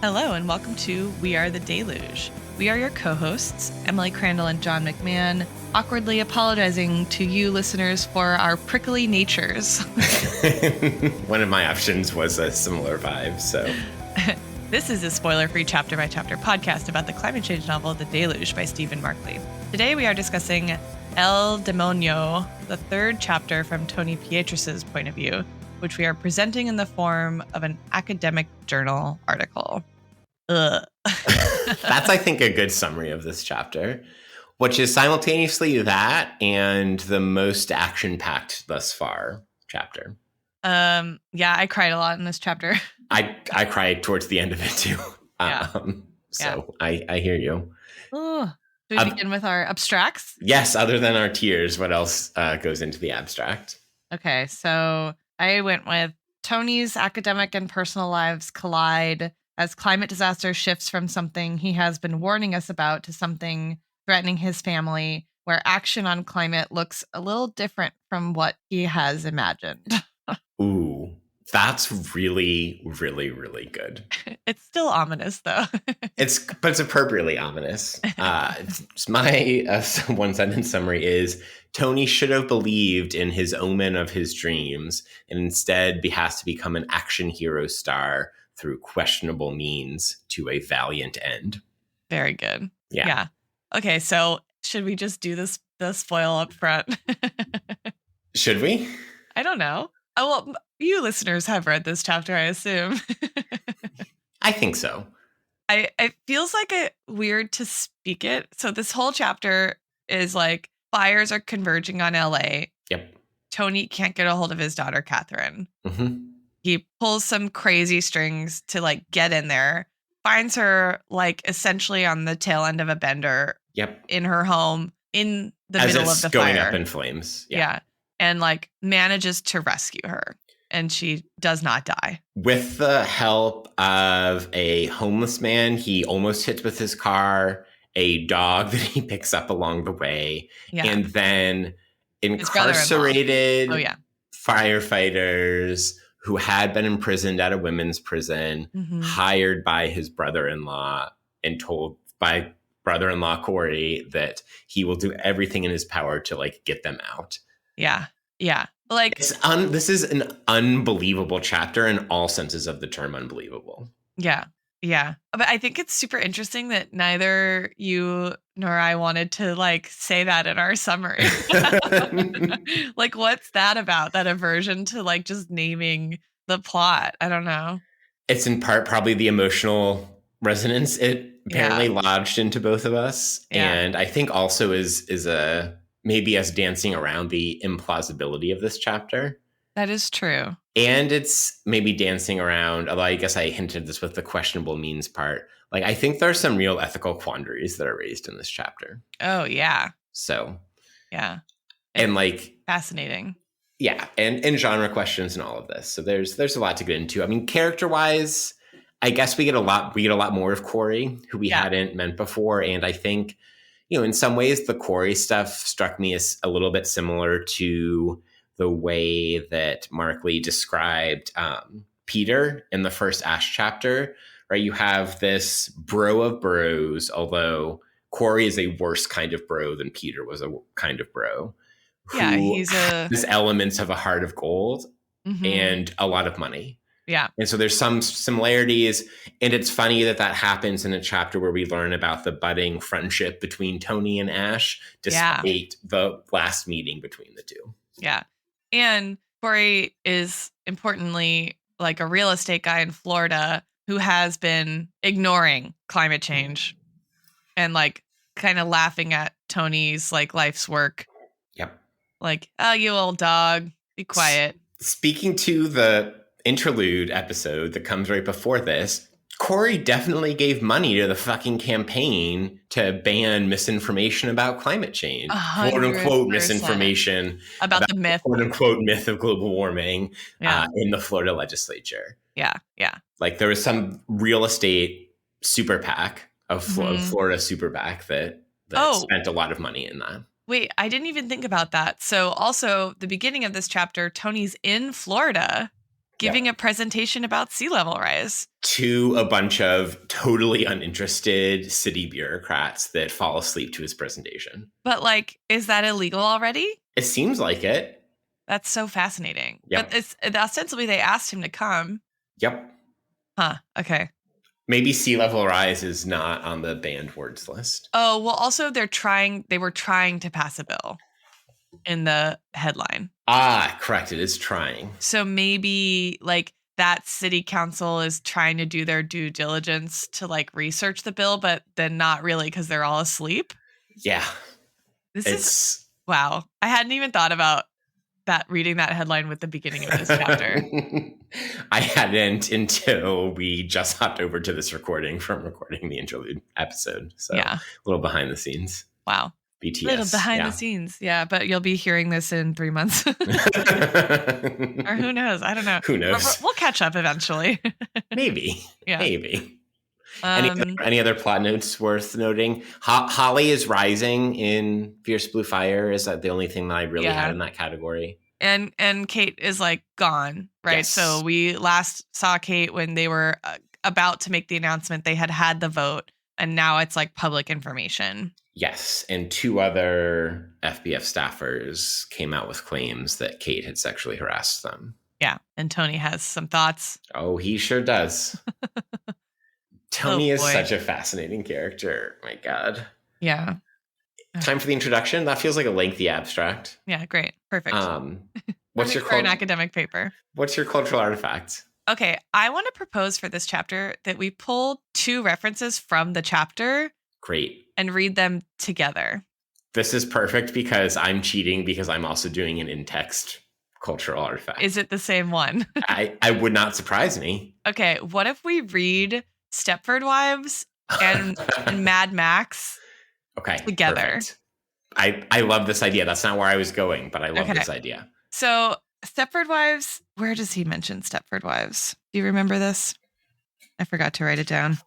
Hello and welcome to We Are the Deluge. We are your co-hosts, Emily Crandall and John McMahon, awkwardly apologizing to you listeners for our prickly natures. One of my options was a similar vibe, so. This is a spoiler-free chapter-by-chapter podcast about the climate change novel The Deluge by Stephen Markley. Today we are discussing El Demonio, the third chapter from Tony Pietrus's point of view, which we are presenting in the form of an academic journal article. Ugh. That's, I think, a good summary of this chapter, which is simultaneously that and the most action-packed thus far chapter. Yeah, I cried a lot in this chapter. I cried towards the end of it too. Yeah. I hear you. Oh, should we begin with our abstracts? Yes, other than our tears, what else goes into the abstract? Okay, so I went with Tony's academic and personal lives collide as climate disaster shifts from something he has been warning us about to something threatening his family, where action on climate looks a little different from what he has imagined. Ooh, that's really, really, really good. It's still ominous, though. But it's appropriately ominous. My one sentence summary is: Tony should have believed in his omen of his dreams, and instead has to become an action hero star through questionable means to a valiant end. Very good. Yeah. Okay, so should we just do the spoil up front? Should we? I don't know. Oh, well, you listeners have read this chapter, I assume. I think so. It feels like weird to speak it. So this whole chapter is like fires are converging on LA. Yep. Tony can't get a hold of his daughter, Catherine. Mm-hmm. He pulls some crazy strings to like get in there, finds her like essentially on the tail end of a bender. Yep. In her home in the middle of the fire. Going up in flames. Yeah. And like manages to rescue her. And she does not die. With the help of a homeless man he almost hits with his car, a dog that he picks up along the way, and then incarcerated firefighters who had been imprisoned at a women's prison, hired by his brother-in-law and told by brother-in-law Corey that he will do everything in his power to like get them out. Yeah. Yeah. Like this is an unbelievable chapter in all senses of the term unbelievable. Yeah. Yeah. But I think it's super interesting that neither you nor I wanted to like say that in our summary. Like, what's that about? That aversion to like just naming the plot? I don't know. It's in part probably the emotional resonance it apparently lodged into both of us. Yeah. And I think also is a maybe us dancing around the implausibility of this chapter. That is true. And it's maybe dancing around, although I guess I hinted this with the questionable means part. Like, I think there are some real ethical quandaries that are raised in this chapter. Oh, yeah. So. Yeah. And like. Fascinating. Yeah. And genre questions and all of this. So there's a lot to get into. I mean, character-wise, I guess we get a lot more of Corey, who we hadn't met before. And I think, you know, in some ways, the Corey stuff struck me as a little bit similar to the way that Markley described Peter in the first Ash chapter, right? You have this bro of bros, although Corey is a worse kind of bro than Peter was a kind of bro. Yeah, he's has elements of a heart of gold and a lot of money. Yeah. And so there's some similarities. And it's funny that happens in a chapter where we learn about the budding friendship between Tony and Ash, despite the last meeting between the two. Yeah. And Corey is importantly like a real estate guy in Florida who has been ignoring climate change and like kind of laughing at Tony's like life's work. Yep. Like, oh, you old dog, be quiet. Speaking to the interlude episode that comes right before this, Corey definitely gave money to the fucking campaign to ban misinformation about climate change, 100%. quote unquote misinformation about the myth, quote unquote myth of global warming in the Florida legislature. Yeah. Yeah. Like there was some real estate super PAC of Florida super PAC that spent a lot of money in that. Wait, I didn't even think about that. So also the beginning of this chapter, Tony's in Florida giving a presentation about sea level rise to a bunch of totally uninterested city bureaucrats that fall asleep to his presentation. But like, is that illegal already? It seems like it. That's so fascinating. Yep. But it's ostensibly they asked him to come. Yep. Huh. Okay. Maybe sea level rise is not on the banned words list. Oh, well, also they were trying to pass a bill in the headline. Ah, correct. It is trying. So maybe like that city council is trying to do their due diligence to like research the bill, but then not really because they're all asleep. Yeah. This is wow. I hadn't even thought about that reading that headline with the beginning of this chapter. I hadn't until we just hopped over to this recording from recording the interlude episode. So yeah. A little behind the scenes. Wow. BTS. Little behind the scenes. Yeah, but you'll be hearing this in 3 months. Or who knows? I don't know. Who knows? We'll catch up eventually. Maybe. Yeah. Maybe. Any other plot notes worth noting? Holly is rising in Fierce Blue Fire. Is that the only thing that I really had in that category? And Kate is like gone, right? Yes. So we last saw Kate when they were about to make the announcement. They had the vote, and now it's like public information. Yes, and 2 other FBF staffers came out with claims that Kate had sexually harassed them. Yeah, and Tony has some thoughts. Oh, he sure does. Tony is such a fascinating character. My God. Yeah. Time for the introduction. That feels like a lengthy abstract. Yeah, great. Perfect. What's your an academic paper? What's your cultural artifact? Okay, I want to propose for this chapter that we pull 2 references from the chapter. Great. And read them together. This is perfect because I'm cheating because I'm also doing an in-text cultural artifact. Is it the same one? I would not surprise me. Okay, what if we read Stepford Wives and Mad Max together? Perfect. I love this idea. That's not where I was going, but I love this idea. So Stepford Wives, where does he mention Stepford Wives? Do you remember this? I forgot to write it down.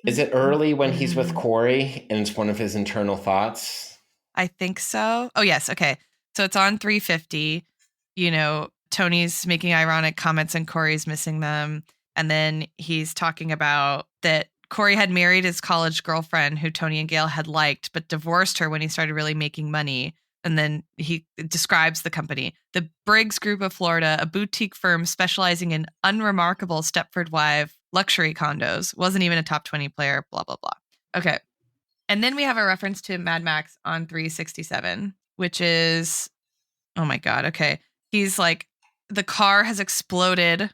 Is it early when he's with Corey and it's one of his internal thoughts? I think so. Oh, yes. Okay. So it's on 350. You know, Tony's making ironic comments and Corey's missing them. And then he's talking about that Corey had married his college girlfriend who Tony and Gail had liked, but divorced her when he started really making money. And then he describes the company, the Briggs Group of Florida, a boutique firm specializing in unremarkable Stepford wife luxury condos. Wasn't even a top 20 player, blah, blah, blah. Okay. And then we have a reference to Mad Max on 367, which is, oh my God. Okay. He's like, the car has exploded.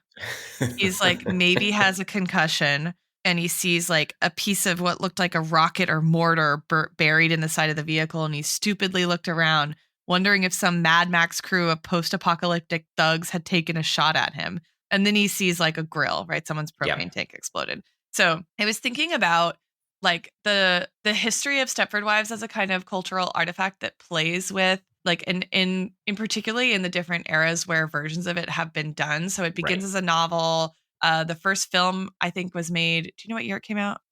He's like, maybe has a concussion. And he sees like a piece of what looked like a rocket or mortar buried in the side of the vehicle. And he stupidly looked around, wondering if some Mad Max crew of post-apocalyptic thugs had taken a shot at him. And then he sees like a grill, right? Someone's propane tank exploded. So I was thinking about like the history of Stepford Wives as a kind of cultural artifact that plays with like in particularly in the different eras where versions of it have been done. So it begins as a novel. The first film, I think, was made. Do you know what year it came out?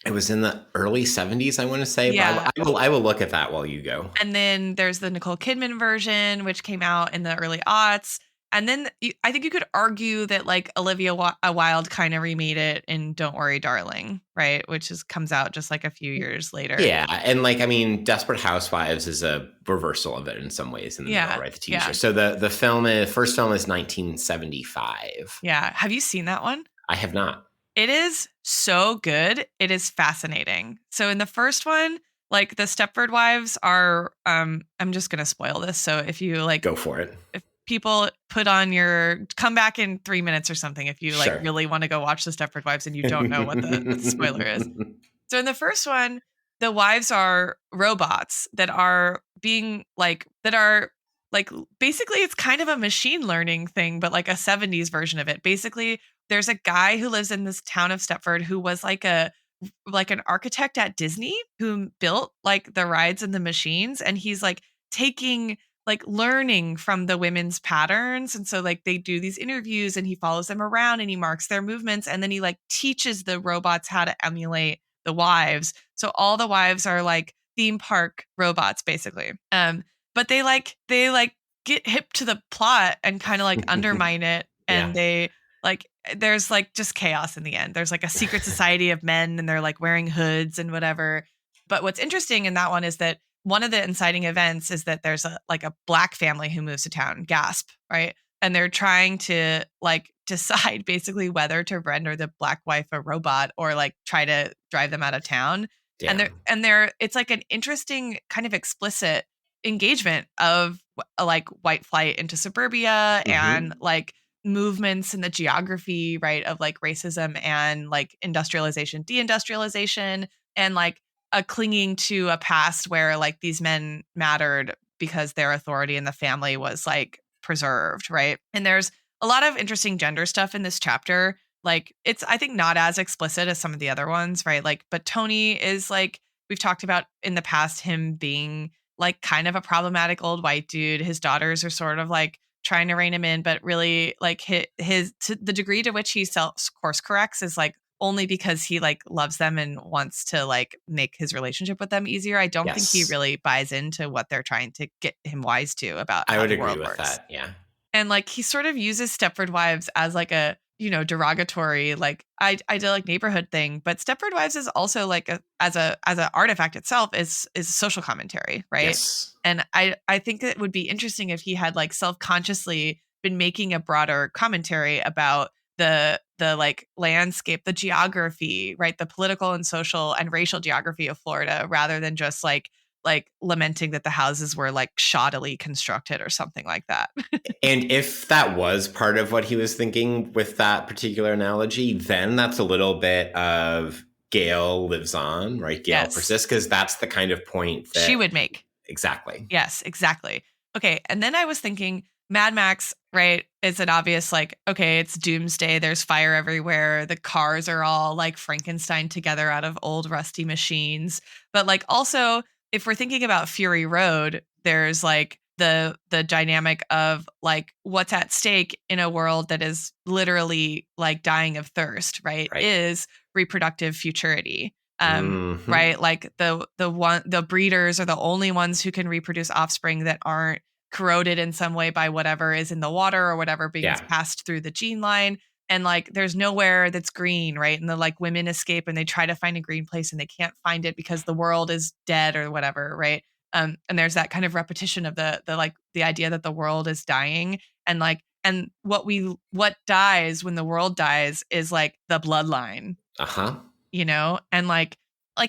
It was in the early 70s, I want to say. Yeah. But I will look at that while you go. And then there's the Nicole Kidman version, which came out in the early aughts. And then I think you could argue that like Olivia Wilde kind of remade it in Don't Worry, Darling, right? Which comes out just like a few years later. Yeah. And like, I mean, Desperate Housewives is a reversal of it in some ways in the middle, right? The TV show. So the first film is 1975. Yeah. Have you seen that one? I have not. It is so good. It is fascinating. So in the first one, like the Stepford Wives are, I'm just going to spoil this. So if you like, go for it. If people come back in 3 minutes or something, if you like really want to go watch the Stepford Wives and you don't know what the spoiler is. So in the first one, the wives are robots that are basically it's kind of a machine learning thing, but like a 70s version of it. Basically, there's a guy who lives in this town of Stepford who was like an architect at Disney who built like the rides and the machines. And he's like learning from the women's patterns. And so like they do these interviews and he follows them around and he marks their movements. And then he like teaches the robots how to emulate the wives. So all the wives are like theme park robots, basically. But they get hip to the plot and kind of like undermine it and they like there's like just chaos in the end. There's like a secret society of men and they're like wearing hoods and whatever. But what's interesting in that one is that one of the inciting events is that there's a black family who moves to town, Gasp, right? And they're trying to like decide basically whether to render the black wife a robot or like try to drive them out of town. Damn. And they're it's like an interesting kind of explicit engagement of like white flight into suburbia and like movements in the geography, right, of like racism and like industrialization, deindustrialization, and like a clinging to a past where like these men mattered because their authority in the family was like preserved, right? And there's a lot of interesting gender stuff in this chapter. Like it's I think not as explicit as some of the other ones, right? Like but Tony is like we've talked about in the past him being like kind of a problematic old white dude. His daughters are sort of like trying to rein him in, but really like his to the degree to which he self course corrects is like only because he like loves them and wants to like make his relationship with them easier. I don't think he really buys into what they're trying to get him wise to about how the world works. That. Yeah. And like he sort of uses Stepford Wives as like a, you know, derogatory, like idyllic neighborhood thing. But Stepford Wives is also like as an artifact itself is social commentary, right? Yes. And I think it would be interesting if he had like self-consciously been making a broader commentary about the like landscape, the geography, right? The political and social and racial geography of Florida, rather than just like lamenting that the houses were like shoddily constructed or something like that. And if that was part of what he was thinking with that particular analogy, then that's a little bit of Gale lives on, right? Gale persists, because that's the kind of point that she would make. Exactly. Yes, exactly. Okay. And then I was thinking Mad Max, right? It's an obvious like, okay, it's doomsday. There's fire everywhere. The cars are all like Frankenstein together out of old rusty machines. But like also, if we're thinking about Fury Road, there's like the dynamic of like what's at stake in a world that is literally like dying of thirst, right? Is reproductive futurity. Right? Like the breeders are the only ones who can reproduce offspring that aren't corroded in some way by whatever is in the water or whatever being passed through the gene line. And like there's nowhere that's green, right? And the like women escape and they try to find a green place and they can't find it because the world is dead or whatever, right? And there's that kind of repetition of the like the idea that the world is dying and like and what dies when the world dies is like the bloodline. You know, and like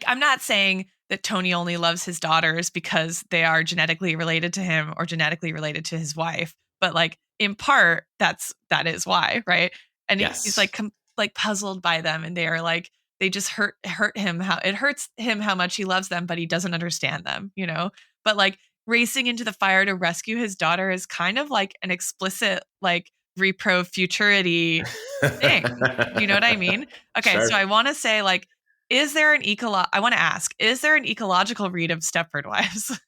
I'm not saying that Tony only loves his daughters because they are genetically related to him or genetically related to his wife, but like in part that is why, right? And he's like like puzzled by them, and they are like they just hurt him how it hurts him how much he loves them, but he doesn't understand them, you know. But like racing into the fire to rescue his daughter is kind of like an explicit like repro futurity thing. You know what I mean? Okay, so I want to say like, is there an I want to ask, is there an ecological read of Stepford Wives?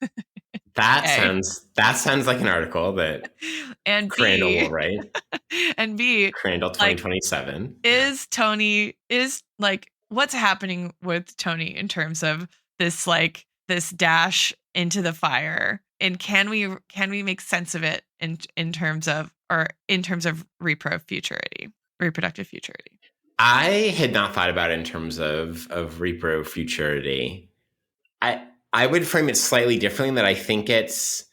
That sounds like an article that and Crandall will write. And B, Crandall 2027. Like, is Tony like what's happening with Tony in terms of this like this dash into the fire? And can we make sense of it in terms of reproductive futurity? I had not thought about it in terms of repro futurity. I would frame it slightly differently, that I think it's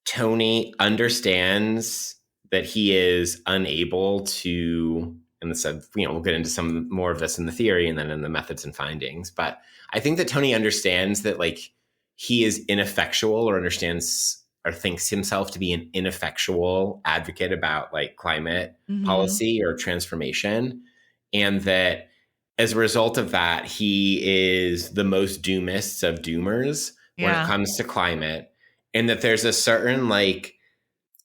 Tony understands that he is unable to, and this, you know, we'll get into some more of this in the theory and then in the methods and findings, but I think that Tony understands that like he is ineffectual, or understands or thinks himself to be an ineffectual advocate about like climate policy or transformation. And that as a result of that, he is the most doomist of doomers when it comes to climate. And that there's a certain like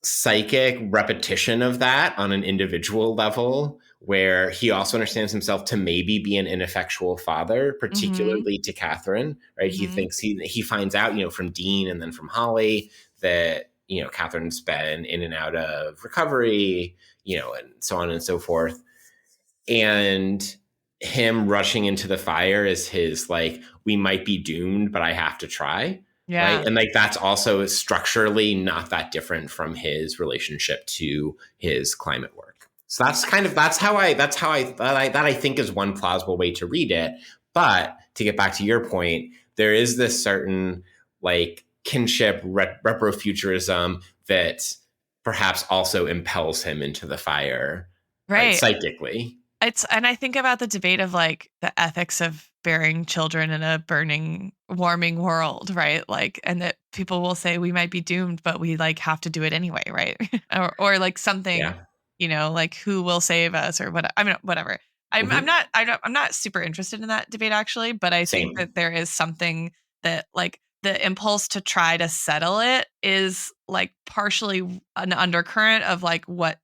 psychic repetition of that on an individual level, where he also understands himself to maybe be an ineffectual father, particularly to Catherine, right? He thinks he finds out, you know, from Dean and then from Holly that, you know, Catherine's been in and out of recovery, you know, and so on and so forth. And him rushing into the fire is his like, we might be doomed, but I have to try. Right. And like that's also structurally not that different from his relationship to his climate work. So that I think is one plausible way to read it. But to get back to your point, there is this certain like kinship retrofuturism that perhaps also impels him into the fire, right? Psychically. And I think about the debate of like the ethics of bearing children in a burning, warming world, right? Like, and that people will say we might be doomed, but we like have to do it anyway, right? or like something, like who will save us or what? I mean, whatever. I'm not super interested in that debate actually, but I think that there is something that like the impulse to try to settle it is like partially an undercurrent of like what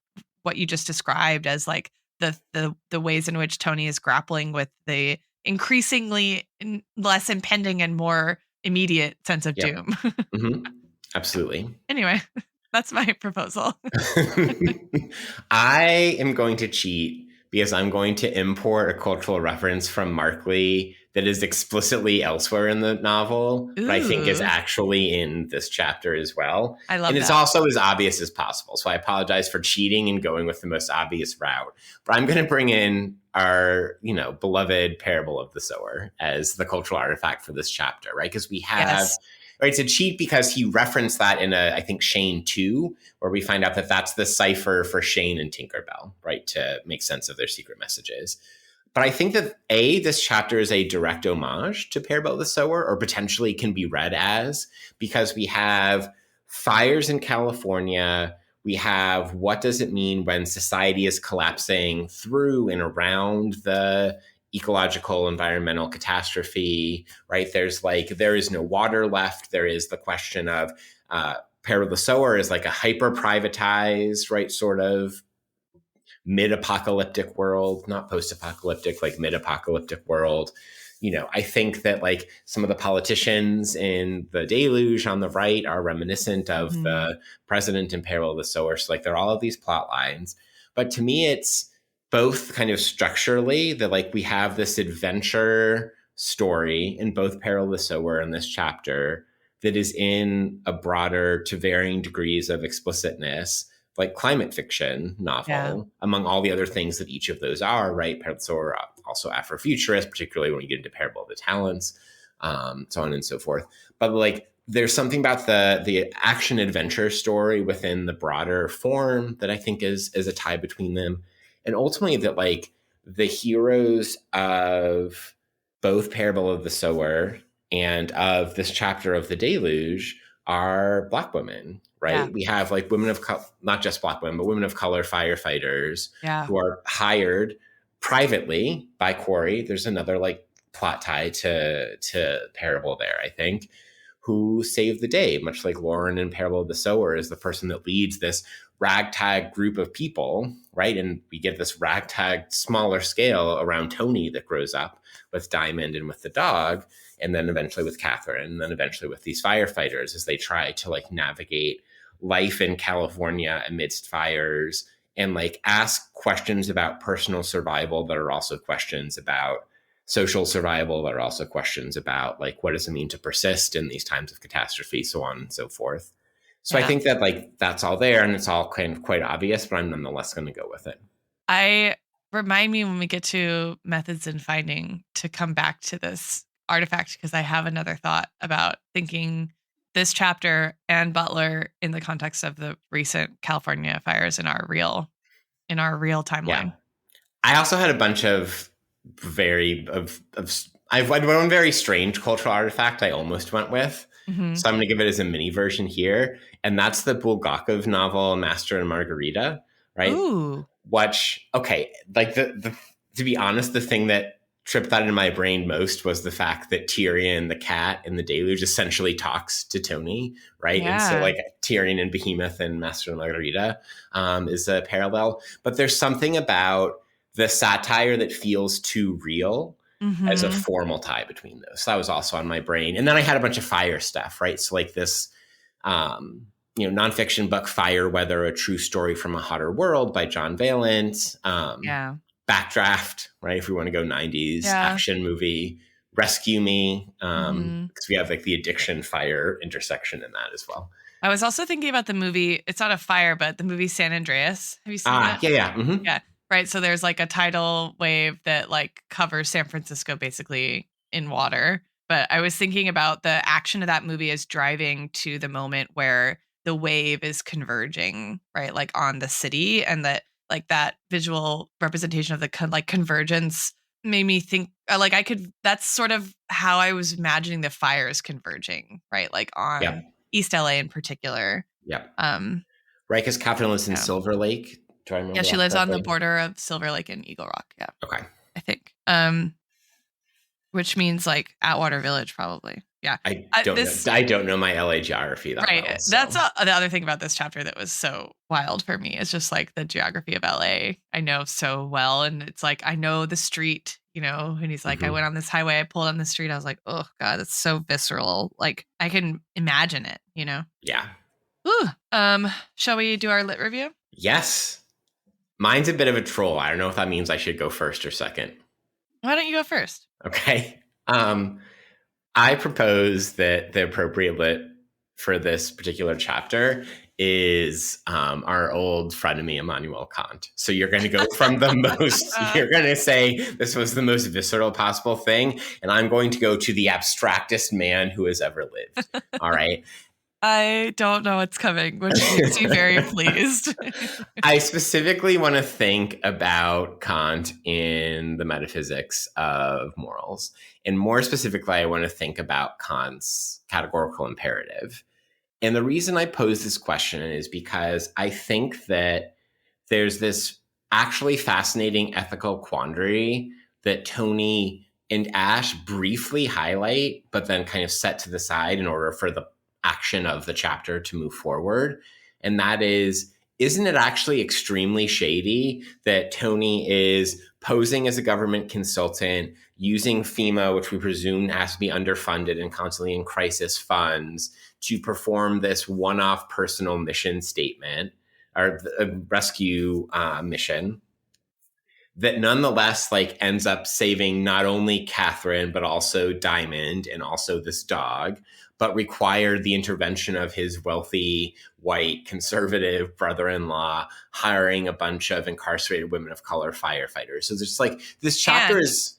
you just described as like the ways in which Tony is grappling with the increasingly less impending and more immediate sense of doom. Absolutely. Anyway, that's my proposal. I am going to cheat because I'm going to import a cultural reference from Markley that is explicitly elsewhere in the novel, but I think is actually in this chapter as well. I love and it's also as obvious as possible. So I apologize for cheating and going with the most obvious route. But I'm going to bring in our, beloved parable of the sower as the cultural artifact for this chapter, right? Because we have... Right, it's a cheat because he referenced that in I think Shane 2, where we find out that that's the cipher for Shane and Tinkerbell, right, to make sense of their secret messages. But I think that this chapter is a direct homage to Parable the Sower, or potentially can be read as, because we have fires in California. We have what does it mean when society is collapsing through and around the ecological environmental catastrophe, right? There is no water left. There is the question of Parable the Sower is like a hyper privatized, right, sort of mid-apocalyptic world, not post-apocalyptic, like mid-apocalyptic world. I think that like some of the politicians in the Deluge on the right are reminiscent of the president in Parable the Sower. So like there are all of these plot lines. But to me, it's both kind of structurally that like we have this adventure story in both Parable the Sower and this chapter that is in a broader, to varying degrees of explicitness, like climate fiction novel, among all the other things that each of those are, right? Parable the Sower also Afrofuturist, particularly when you get into Parable of the Talents, so on and so forth. But like there's something about the action adventure story within the broader form that I think is a tie between them. And ultimately that like the heroes of both Parable of the Sower and of this chapter of the Deluge are Black women, right? Yeah. We have like women of not just Black women, but women of color firefighters who are hired privately by Quarry. There's another like plot tie to Parable there, I think, who save the day, much like Lauren in Parable of the Sower is the person that leads this ragtag group of people, right? And we get this ragtag smaller scale around Tony that grows up with Diamond and with the dog, and then eventually with Catherine, and then eventually with these firefighters as they try to like navigate life in California amidst fires and like ask questions about personal survival that are also questions about social survival, that are also questions about like what does it mean to persist in these times of catastrophe, so on and so forth. So I think that like that's all there and it's all kind of quite obvious, but I'm nonetheless going to go with it. Remind me when we get to methods and finding to come back to this artifact, because I have another thought about thinking this chapter and Butler in the context of the recent California fires in our real timeline. Yeah. I also had a bunch of I've one very strange cultural artifact I almost went with. Mm-hmm. So I'm going to give it as a mini version here. And that's the Bulgakov novel, Master and Margarita, right? Ooh. Which, okay, like to be honest, the thing that tripped that in my brain most was the fact that Tyrion, the cat in the Deluge, essentially talks to Tony, right? Yeah. And so like Tyrion and Behemoth and Master and Margarita is a parallel. But there's something about the satire that feels too real as a formal tie between those. So that was also on my brain. And then I had a bunch of fire stuff, right? So like this, nonfiction book, Fire Weather, A True Story from a Hotter World by John Valent. Backdraft, right? If we want to go 90s action movie rescue me, because we have like the addiction fire intersection in that as well. I was also thinking about the movie. It's not a fire, but the movie San Andreas. Have you seen that? Yeah. Yeah. Right. So there's like a tidal wave that like covers San Francisco basically in water. But I was thinking about the action of that movie as driving to the moment where the wave is converging, right? Like on the city, and that like that visual representation of the convergence made me think that's sort of how I was imagining the fires converging, right? Like on East LA in particular. Yeah. Right, because Catherine lives in Silver Lake. Do I remember? Yeah, she lives on the border of Silver Lake and Eagle Rock. Yeah. Okay. I think. Which means like Atwater Village, probably. Yeah. I don't know my LA geography that well. So. That's the other thing about this chapter that was so wild for me. It's just like the geography of LA I know so well. And it's like, I know the street, and he's like, I went on this highway, I pulled on the street. I was like, oh God, that's so visceral. Like I can imagine it, Yeah. Ooh. Shall we do our lit review? Yes. Mine's a bit of a troll. I don't know if that means I should go first or second. Why don't you go first? Okay. I propose that the appropriate lit for this particular chapter is our old frenemy Immanuel Kant. So you're going to go from the most, you're going to say this was the most visceral possible thing, and I'm going to go to the abstractest man who has ever lived. All right. I don't know what's coming, which makes me very pleased. I specifically want to think about Kant in the metaphysics of morals. And more specifically, I want to think about Kant's categorical imperative. And the reason I pose this question is because I think that there's this actually fascinating ethical quandary that Tony and Ash briefly highlight, but then kind of set to the side in order for the action of the chapter to move forward. And that is, isn't it actually extremely shady that Tony is posing as a government consultant, using FEMA, which we presume has to be underfunded and constantly in crisis funds, to perform this one-off personal mission statement or rescue mission that nonetheless like ends up saving not only Catherine, but also Diamond and also this dog, but required the intervention of his wealthy, white, conservative brother-in-law hiring a bunch of incarcerated women of color firefighters. So there's like, this chapter is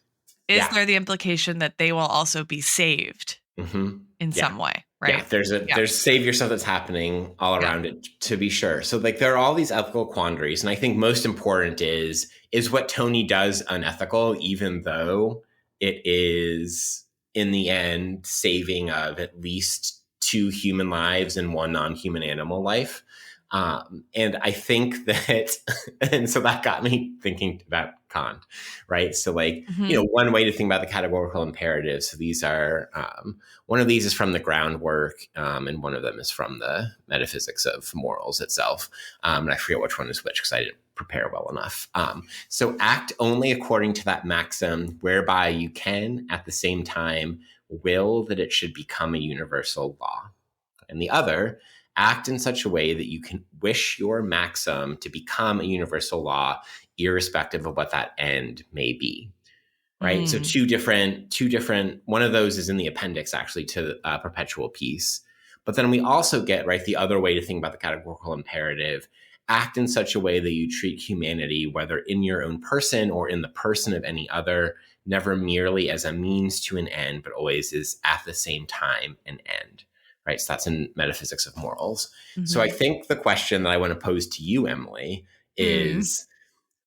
there the implication that they will also be saved in some way, right? Yeah, there's savior stuff that's happening all around it, to be sure. So like there are all these ethical quandaries. And I think most important is what Tony does unethical, even though it is in the end saving of at least 2 human lives and 1 non-human animal life. And I think that, and so that got me thinking about Kant, right? So like, one way to think about the categorical imperatives. So these are, one of these is from the groundwork, and one of them is from the metaphysics of morals itself. And I forget which one is which because I didn't prepare well enough. So act only according to that maxim whereby you can at the same time will that it should become a universal law. And the other, act in such a way that you can wish your maxim to become a universal law, irrespective of what that end may be. Right. So two different, one of those is in the appendix actually to Perpetual Peace. But then we also get, right, the other way to think about the categorical imperative, act in such a way that you treat humanity, whether in your own person or in the person of any other, never merely as a means to an end, but always is at the same time an end. Right. So that's in Metaphysics of Morals. So I think the question that I want to pose to you, Emily, is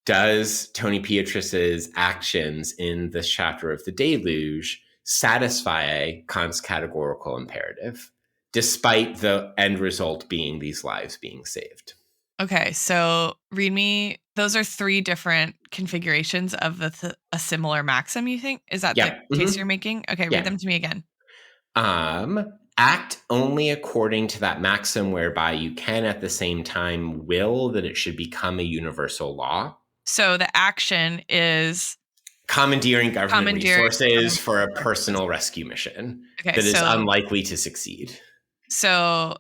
does Tony Pietrus's actions in this chapter of the Deluge satisfy Kant's categorical imperative, despite the end result being these lives being saved? Okay, so read me. Those are 3 different configurations of a similar maxim, you think? Is that the case you're making? Okay, read them to me again. Act only according to that maxim whereby you can at the same time will that it should become a universal law. So the action is commandeering government resources for a personal rescue mission that is unlikely to succeed. So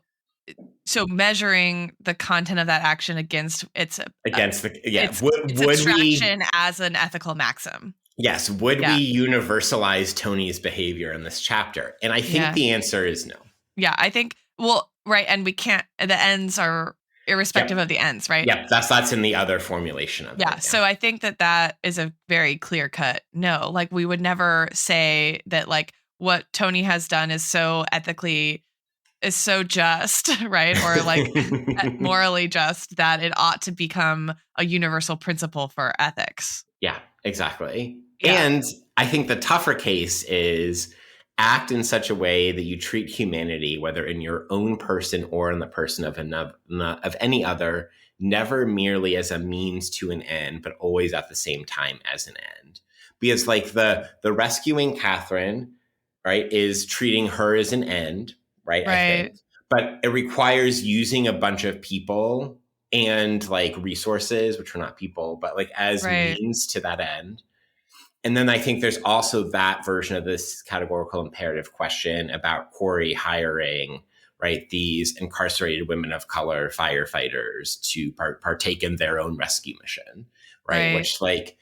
measuring the content of that action against its extraction as an ethical maxim. Yes. Would Yeah. we universalize Tony's behavior in this chapter? And I think the answer is no. Yeah, I think, well, right. And we can't, the ends are irrespective Yep. of the ends, right? Yep. That's in the other formulation of Yeah. it. So I think that is a very clear cut no. Like, we would never say that, like, what Tony has done is so ethically, is so just, right? Or like morally just that it ought to become a universal principle for ethics. Yeah, exactly. Yeah. And I think the tougher case is act in such a way that you treat humanity, whether in your own person or in the person of another, of any other, never merely as a means to an end, but always at the same time as an end. Because like the rescuing Catherine, right, is treating her as an end, right? I think, Right. but it requires using a bunch of people and like resources, which are not people, but like as Right. means to that end. And then I think there's also that version of this categorical imperative question about Corey hiring, right, these incarcerated women of color firefighters to partake in their own rescue mission, right? Right. Which like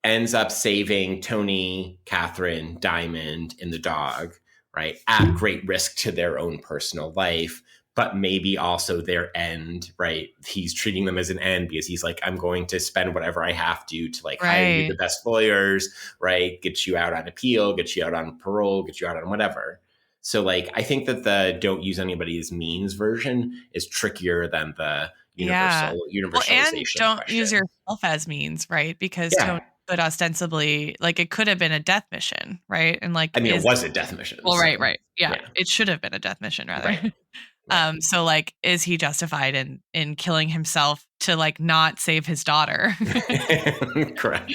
ends up saving Tony, Catherine, Diamond, and the dog, right, at great risk to their own personal life, but maybe also their end, right? He's treating them as an end because he's like, I'm going to spend whatever I have to like hire you the best lawyers, right? Get you out on appeal, get you out on parole, get you out on whatever. So like, I think that the don't use anybody's means version is trickier than the Yeah. Well, and universalization don't use question. yourself as means, right? Because Tony Yeah. could ostensibly, like, it could have been a death mission, right? And like, I mean, it was a death mission. well, So, right. Yeah. yeah. It should have been a death mission rather. Right. Right. So like, is he justified in killing himself to like not save his daughter? Correct.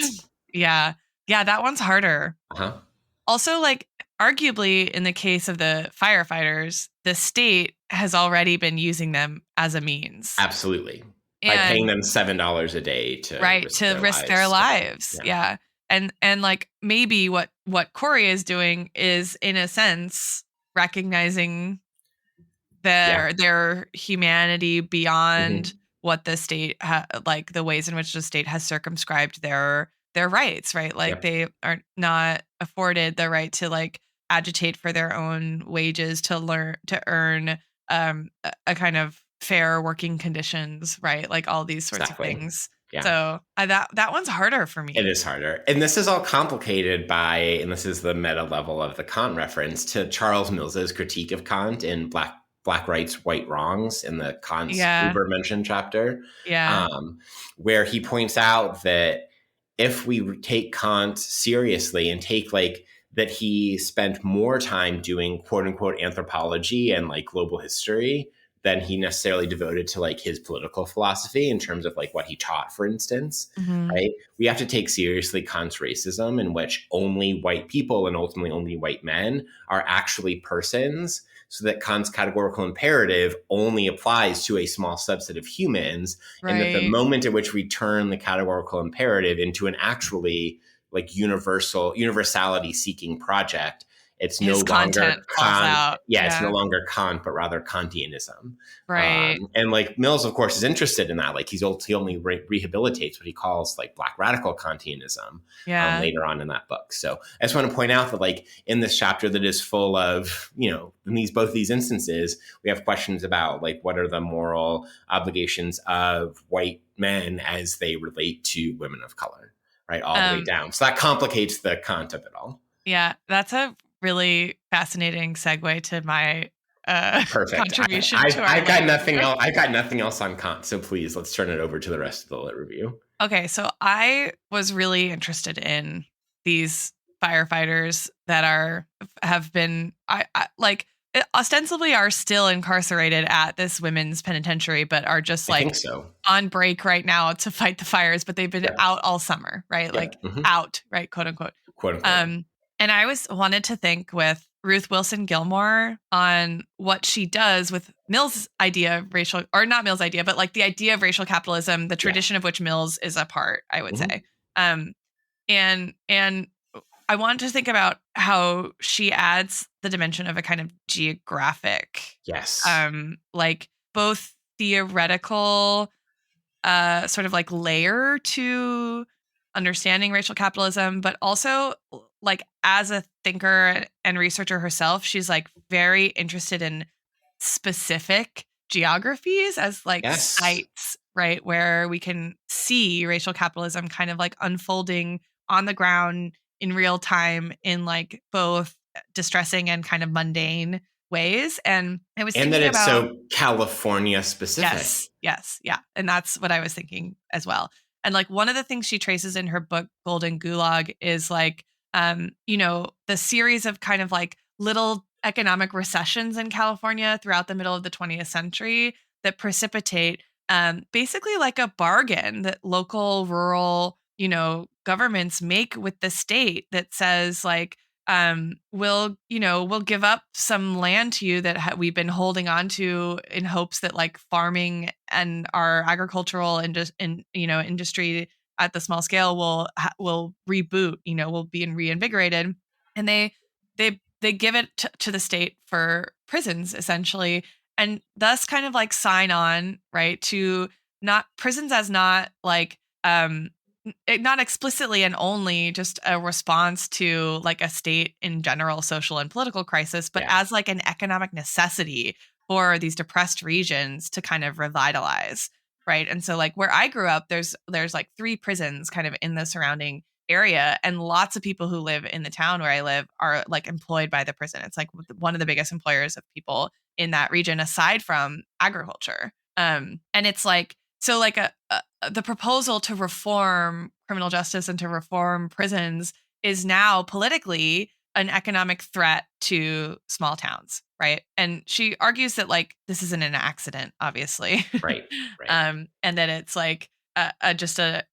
Yeah. Yeah, that one's harder. Uh-huh. Also, like, arguably in the case of the firefighters, the state has already been using them as a means. Absolutely. By paying And them $7 a day to right, risk to their risk their lives. lives. Yeah. Yeah. And like, maybe what Corey is doing is, in a sense, recognizing their humanity beyond what the state like the ways in which the state has circumscribed their rights, right? Like, Yep. they are not afforded the right to like agitate for their own wages, to earn a kind of fair working conditions, right? Like, all these sorts of Exactly. things. Yeah. So that one's harder for me. It is harder. And this is all complicated by, and this is the meta level of the Kant reference to Charles Mills's critique of Kant in Black Rights, White Wrongs in the Kant's Yeah. Uber mentioned chapter, Yeah. where he points out that if we take Kant seriously and take like that he spent more time doing quote unquote anthropology and like global history than he necessarily devoted to like his political philosophy in terms of like what he taught, for instance, right? We have to take seriously Kant's racism, in which only white people and ultimately only white men are actually persons, so that Kant's categorical imperative only applies to a small subset of humans. Right. And that the moment at which we turn the categorical imperative into an actually like universality seeking project, it's no longer Kant. Yeah, it's no longer Kant, but rather Kantianism. Right. And like Mills, of course, is interested in that. Like he only rehabilitates what he calls like Black radical Kantianism later on in that book. So I just want to point out that like in this chapter that is full of, in both these instances, we have questions about like what are the moral obligations of white men as they relate to women of color, right? All the way down. So that complicates the Kant of it all. Yeah, that's a really fascinating segue to my perfect contribution to our I got nothing else. I got nothing else on Kant. So please, let's turn it over to the rest of the lit review. Okay, so I was really interested in these firefighters that have been ostensibly are still incarcerated at this women's penitentiary, but are just like on break right now to fight the fires, but they've been out all summer, right? Like out, right? Quote unquote. And I wanted to think with Ruth Wilson Gilmore on what she does with Mill's idea of racial, or not Mill's idea, but like the idea of racial capitalism, the tradition of which Mills is a part, I would say. And I wanted to think about how she adds the dimension of a kind of geographic, like both theoretical sort of like layer to understanding racial capitalism, but also like as a thinker and researcher herself, she's like very interested in specific geographies as like Yes. sites, right, where we can see racial capitalism kind of like unfolding on the ground in real time in like both distressing and kind of mundane ways. And I was And that thinking it's about, so California specific. yes, yeah. And that's what I was thinking as well. And like one of the things she traces in her book Golden Gulag is like the series of kind of like little economic recessions in California throughout the middle of the 20th century that precipitate basically like a bargain that local rural, governments make with the state that says like we'll give up some land to you that we've been holding on to in hopes that like farming and our agricultural industry at the small scale will reboot, will be reinvigorated. And they give it to the state for prisons essentially, and thus kind of like sign on, right, to not prisons as not like not explicitly and only just a response to like a state in general social and political crisis, but Yeah. as like an economic necessity for these depressed regions to kind of revitalize, right? And so like where I grew up, there's like 3 prisons kind of in the surrounding area, and lots of people who live in the town where I live are like employed by the prison. It's like one of the biggest employers of people in that region aside from agriculture. And it's like so like the proposal to reform criminal justice and to reform prisons is now politically an economic threat to small towns, right? And she argues that like this isn't an accident, obviously, Right. Right. and that it's like just a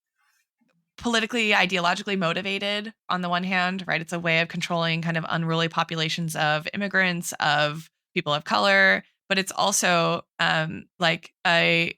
politically ideologically motivated on the one hand, right? It's a way of controlling kind of unruly populations of immigrants, of people of color, but it's also like an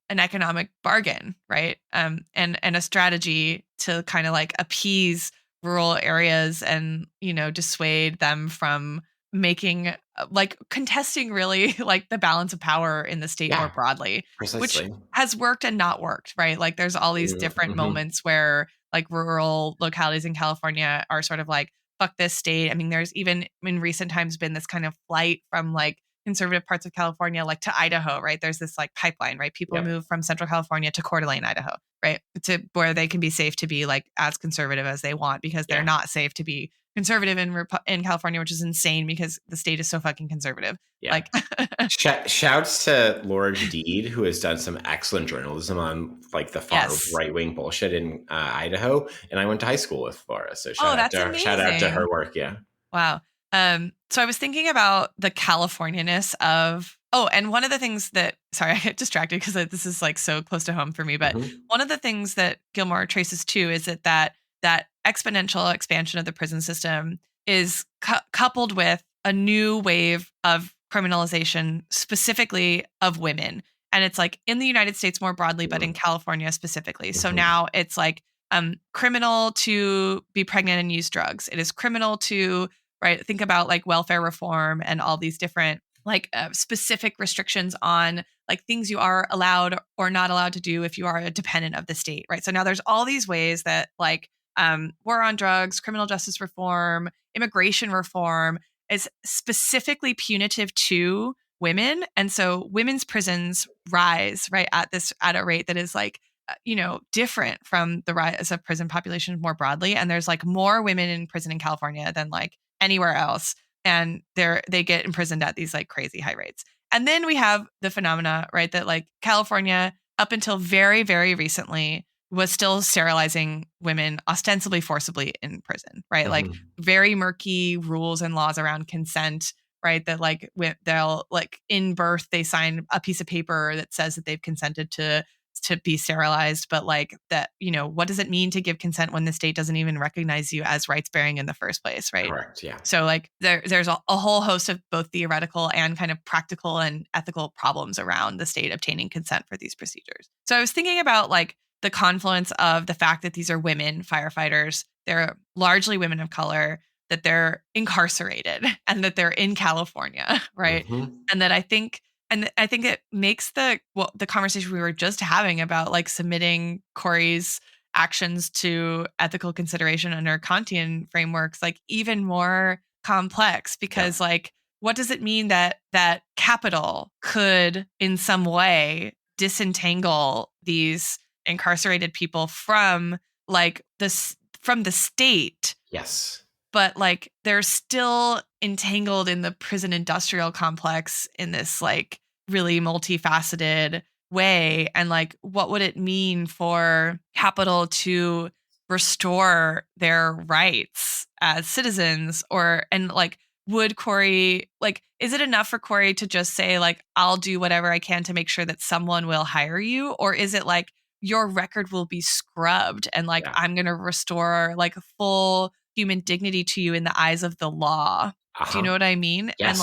economic bargain, right? And a strategy to kind of like appease rural areas and dissuade them from making like contesting really like the balance of power in the state more Yeah. broadly, which Precisely. has worked and not worked, right? Like there's all these different Mm-hmm. moments where like rural localities in California are sort of like, fuck this state. I mean, there's even in recent times been this kind of flight from like conservative parts of California, like to Idaho, right? There's this like pipeline, right? People Yep. move from Central California to Coeur d'Alene, Idaho, right? To where they can be safe to be like as conservative as they want because they're Yeah. not safe to be conservative in California, which is insane because the state is so fucking conservative. Yeah. Like Shouts to Laura Jadid, who has done some excellent journalism on like the far yes. right wing bullshit in Idaho, and I went to high school with Laura, so Oh, that's amazing. shout out to her work. Yeah. Wow. So I was thinking about the Californianess of, and one of the things that, sorry, I get distracted because this is like so close to home for me, but one of the things that Gilmore traces too is that exponential expansion of the prison system is coupled with a new wave of criminalization, specifically of women. And it's like in the United States more broadly, but in California specifically. So now it's like criminal to be pregnant and use drugs. It is criminal to, right, think about like welfare reform and all these different like specific restrictions on like things you are allowed or not allowed to do if you are a dependent of the state, right? So now there's all these ways that like war on drugs, criminal justice reform, immigration reform is specifically punitive to women. And so women's prisons rise, right, at a rate that is like different from the rise of prison population more broadly. And there's like more women in prison in California than like anywhere else. And they get imprisoned at these like crazy high rates. And then we have the phenomena, right, that like California up until very, very recently was still sterilizing women ostensibly forcibly in prison, right? Like very murky rules and laws around consent, right? That like they'll like in birth, they sign a piece of paper that says that they've consented to be sterilized, but like that, what does it mean to give consent when the state doesn't even recognize you as rights bearing in the first place, right? Correct. Yeah. So like there's a whole host of both theoretical and kind of practical and ethical problems around the state obtaining consent for these procedures. So I was thinking about like the confluence of the fact that these are women firefighters, they're largely women of color, that they're incarcerated and that they're in California, right? And that I think it makes the conversation we were just having about like submitting Corey's actions to ethical consideration under Kantian frameworks like even more complex because like what does it mean that capital could in some way disentangle these incarcerated people from like this from the state? Yes. But like they're still entangled in the prison industrial complex in this like really multifaceted way. And like, what would it mean for capital to restore their rights as citizens? And like, would Corey, like, is it enough for Corey to just say, like, I'll do whatever I can to make sure that someone will hire you? Or is it like, your record will be scrubbed and like, I'm going to restore like full human dignity to you in the eyes of the law? Do you know what I mean? Yes.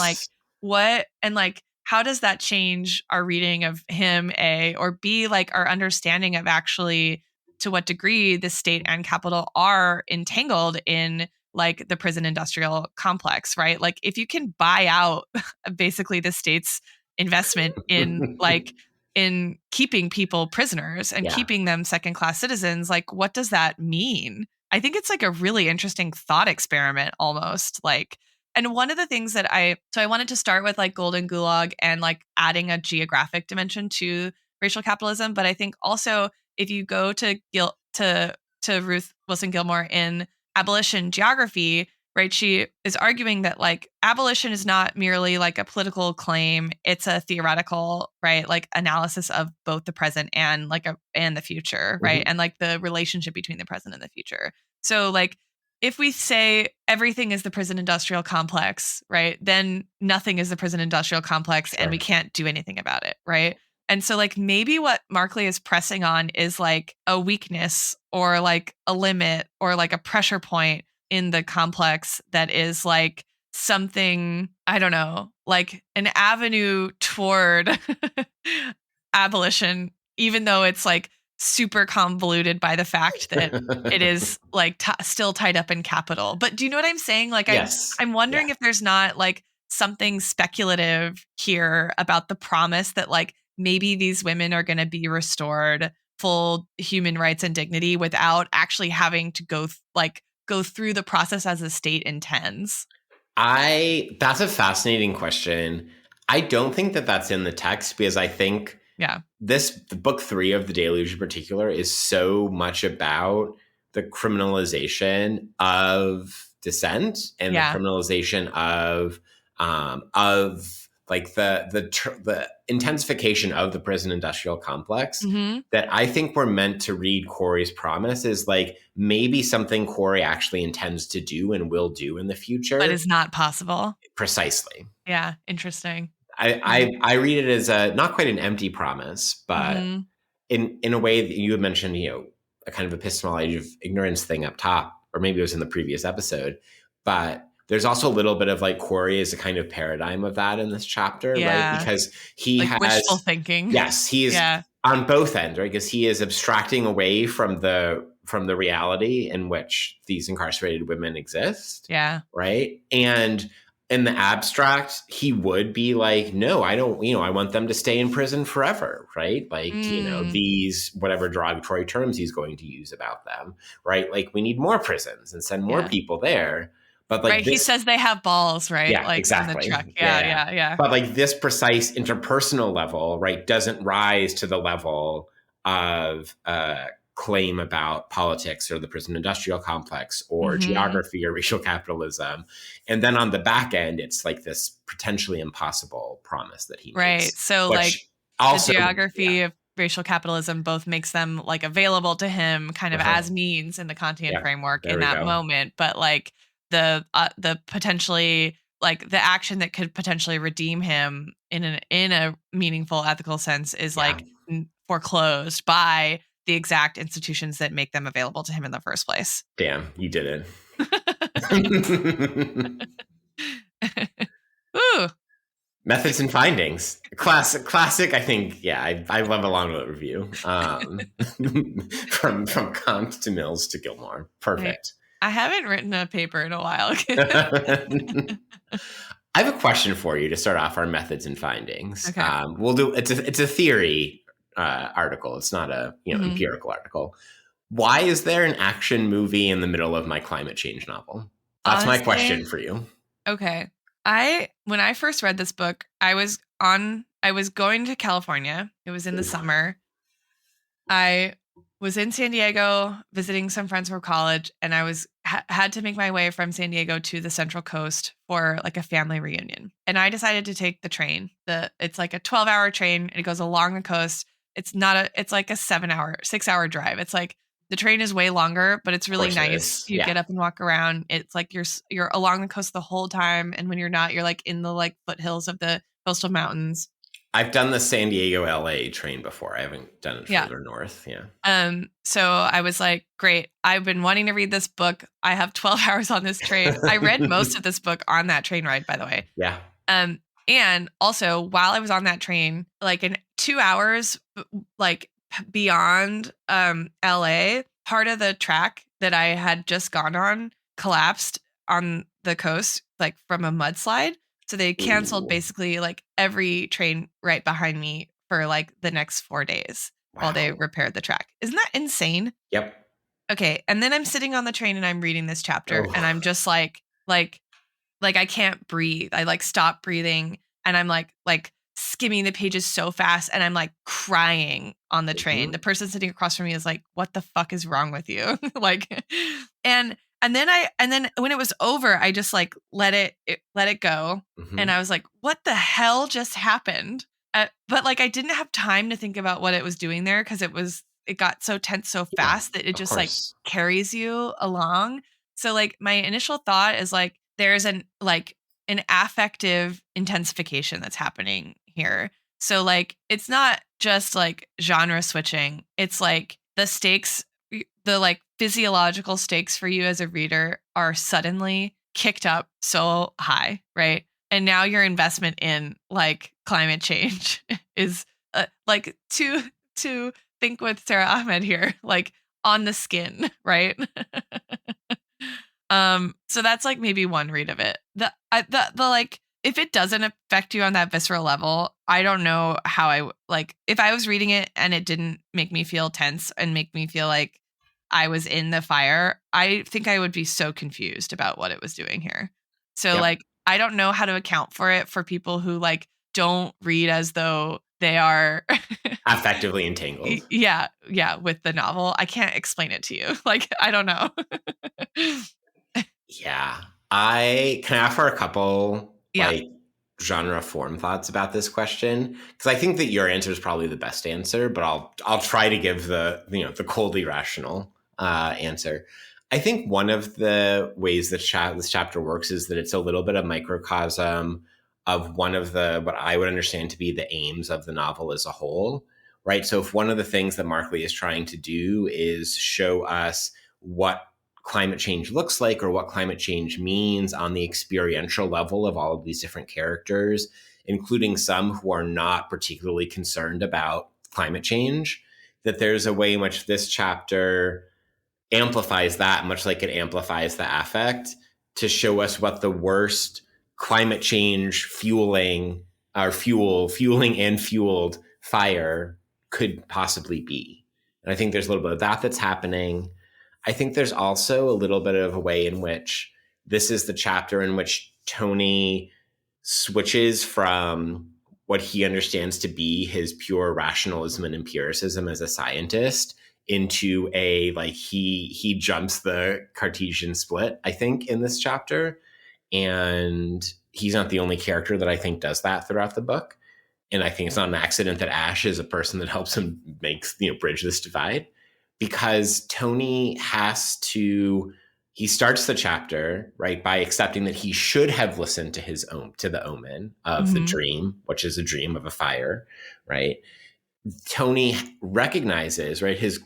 And like, how does that change our reading of him, A, or B, like our understanding of actually to what degree the state and capital are entangled in like the prison industrial complex, right? Like if you can buy out basically the state's investment in like in keeping people prisoners and keeping them second-class citizens, like what does that mean? I think it's like a really interesting thought experiment almost. Like, and one of the things that I wanted to start with like Golden Gulag and like adding a geographic dimension to racial capitalism. But I think also if you go to Ruth Wilson Gilmore in Abolition Geography, right, she is arguing that like abolition is not merely like a political claim. It's a theoretical, right, like analysis of both the present and like and the future, right? And like the relationship between the present and the future. So like if we say everything is the prison industrial complex, right, then nothing is the prison industrial complex and we can't do anything about it, right? And so like maybe what Markley is pressing on is like a weakness or like a limit or like a pressure point in the complex that is like something, I don't know, like an avenue toward abolition, even though it's like super convoluted by the fact that it is like still tied up in capital. But do you know what I'm saying? Like, I'm wondering if there's not like something speculative here about the promise that like maybe these women are going to be restored full human rights and dignity without actually having to go through the process as the state intends. That's a fascinating question. I don't think that that's in the text because I think the book 3 of the Deluge in particular is so much about the criminalization of dissent and the criminalization of like the intensification of the prison industrial complex that I think we're meant to read Corey's promise is like maybe something Corey actually intends to do and will do in the future. But is not possible. Precisely. Yeah. Interesting. I read it as not quite an empty promise, but in a way that you had mentioned, you know, a kind of epistemology of ignorance thing up top, or maybe it was in the previous episode, but there's also a little bit of like Corey is a kind of paradigm of that in this chapter, right? Because he like has wishful thinking. Yes, he is on both ends, right? Because he is abstracting away from the reality in which these incarcerated women exist. Yeah. Right. And in the abstract, he would be like, no, I don't, you know, I want them to stay in prison forever, right? Like, you know, these whatever derogatory terms he's going to use about them, right? Like, we need more prisons and send more people there. But like, he says they have balls, right? Yeah, like exactly. In the truck. Yeah. But like this precise interpersonal level, right, doesn't rise to the level of claim about politics or the prison industrial complex or geography or racial capitalism. And then on the back end, it's like this potentially impossible promise that he makes. Right. So like also, the geography of racial capitalism both makes them like available to him kind of as means in the Kantian framework in that moment. But like the potentially like the action that could potentially redeem him in a meaningful ethical sense is like foreclosed by the exact institutions that make them available to him in the first place. Damn, you did it. Ooh. Methods and findings. Classic, I think, I love a long note review. From Kant to Mills to Gilmore. Perfect. I haven't written a paper in a while. I have a question for you to start off our methods and findings. Okay. We'll do it's a theory article. It's not a empirical article. Why is there an action movie in the middle of my climate change novel? That's my Honestly, question for you. okay. When I first read this book, I was going to California. It was in the summer. I was in San Diego visiting some friends from college, and I had to make my way from San Diego to the Central Coast for like a family reunion. And I decided to take the train. It's like a 12-hour train, and it goes along the coast. It's like a 6-hour drive. It's like the train is way longer, but it's Of really course it nice. is. You Yeah. get up and walk around. It's like you're along the coast the whole time, and when you're not, you're like in the like foothills of the coastal mountains. I've done the San Diego LA train before. I haven't done it Yeah. further north. Yeah. So I was like, great. I've been wanting to read this book. I have 12 hours on this train. I read most of this book on that train ride, by the way. Yeah. And also while I was on that train, like in 2 hours, like beyond LA, part of the track that I had just gone on collapsed on the coast, like from a mudslide. So they canceled Ooh. basically like every train right behind me for like the next 4 days while they Wow. repaired the track. Isn't that insane? Yep. Okay. And then I'm sitting on the train and I'm reading this chapter and Oh. I'm just like I can't breathe. I like stop breathing and I'm like skimming the pages so fast and I'm like crying on the train. Mhm. The person sitting across from me is like, "What the fuck is wrong with you?" like and then when it was over, I just like let it go. And Mhm. I was like, "What the hell just happened?" But like I didn't have time to think about what it was doing there because it got so tense so Yeah. fast that it Of just like course. carries you along. So like my initial thought is like there's an affective intensification that's happening here. So like it's not just like genre switching. It's like the like physiological stakes for you as a reader are suddenly kicked up so high, right? And now your investment in like climate change is like to think with Sarah Ahmed here, like on the skin, right? So that's like maybe one read of it. The like if it doesn't affect you on that visceral level, I don't know how like if I was reading it and it didn't make me feel tense and make me feel like I was in the fire, I think I would be so confused about what it was doing here. So Yep. like I don't know how to account for it for people who like don't read as though they are Affectively entangled. yeah, with the novel. I can't explain it to you. Like I don't know. Yeah. I can I offer a couple Yeah. like genre form thoughts about this question because I think that your answer is probably the best answer, but I'll try to give the coldly rational answer. I think one of the ways that this chapter works is that it's a little bit of microcosm of one of the what I would understand to be the aims of the novel as a whole, right? So if one of the things that Mark Lee is trying to do is show us what climate change looks like or what climate change means on the experiential level of all of these different characters, including some who are not particularly concerned about climate change, that there's a way in which this chapter amplifies that, much like it amplifies the affect, to show us what the worst climate change fueling and fueled fire could possibly be. And I think there's a little bit of that that's happening. I think there's also a little bit of a way in which this is the chapter in which Tony switches from what he understands to be his pure rationalism and empiricism as a scientist into a like he jumps the Cartesian split, I think, in this chapter. And he's not the only character that I think does that throughout the book. And I think it's not an accident that Ash is a person that helps him bridge this divide, because Tony he starts the chapter right by accepting that he should have listened to to the omen of the Mhm. dream, which is a dream of a fire, right? Tony recognizes, right, his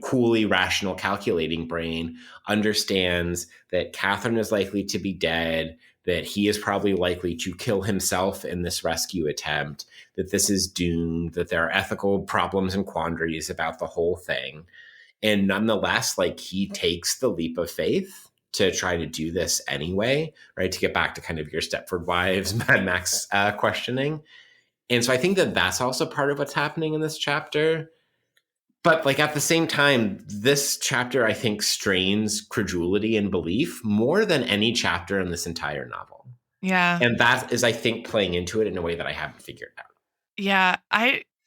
coolly rational calculating brain understands that Catherine is likely to be dead, that he is probably likely to kill himself in this rescue attempt, that this is doomed, that there are ethical problems and quandaries about the whole thing. And nonetheless, like, he takes the leap of faith to try to do this anyway, right? To get back to kind of your Stepford Wives, Mad Max questioning. And so I think that that's also part of what's happening in this chapter. But like at the same time, this chapter, I think, strains credulity and belief more than any chapter in this entire novel. Yeah. And that is, I think, playing into it in a way that I haven't figured out. Yeah,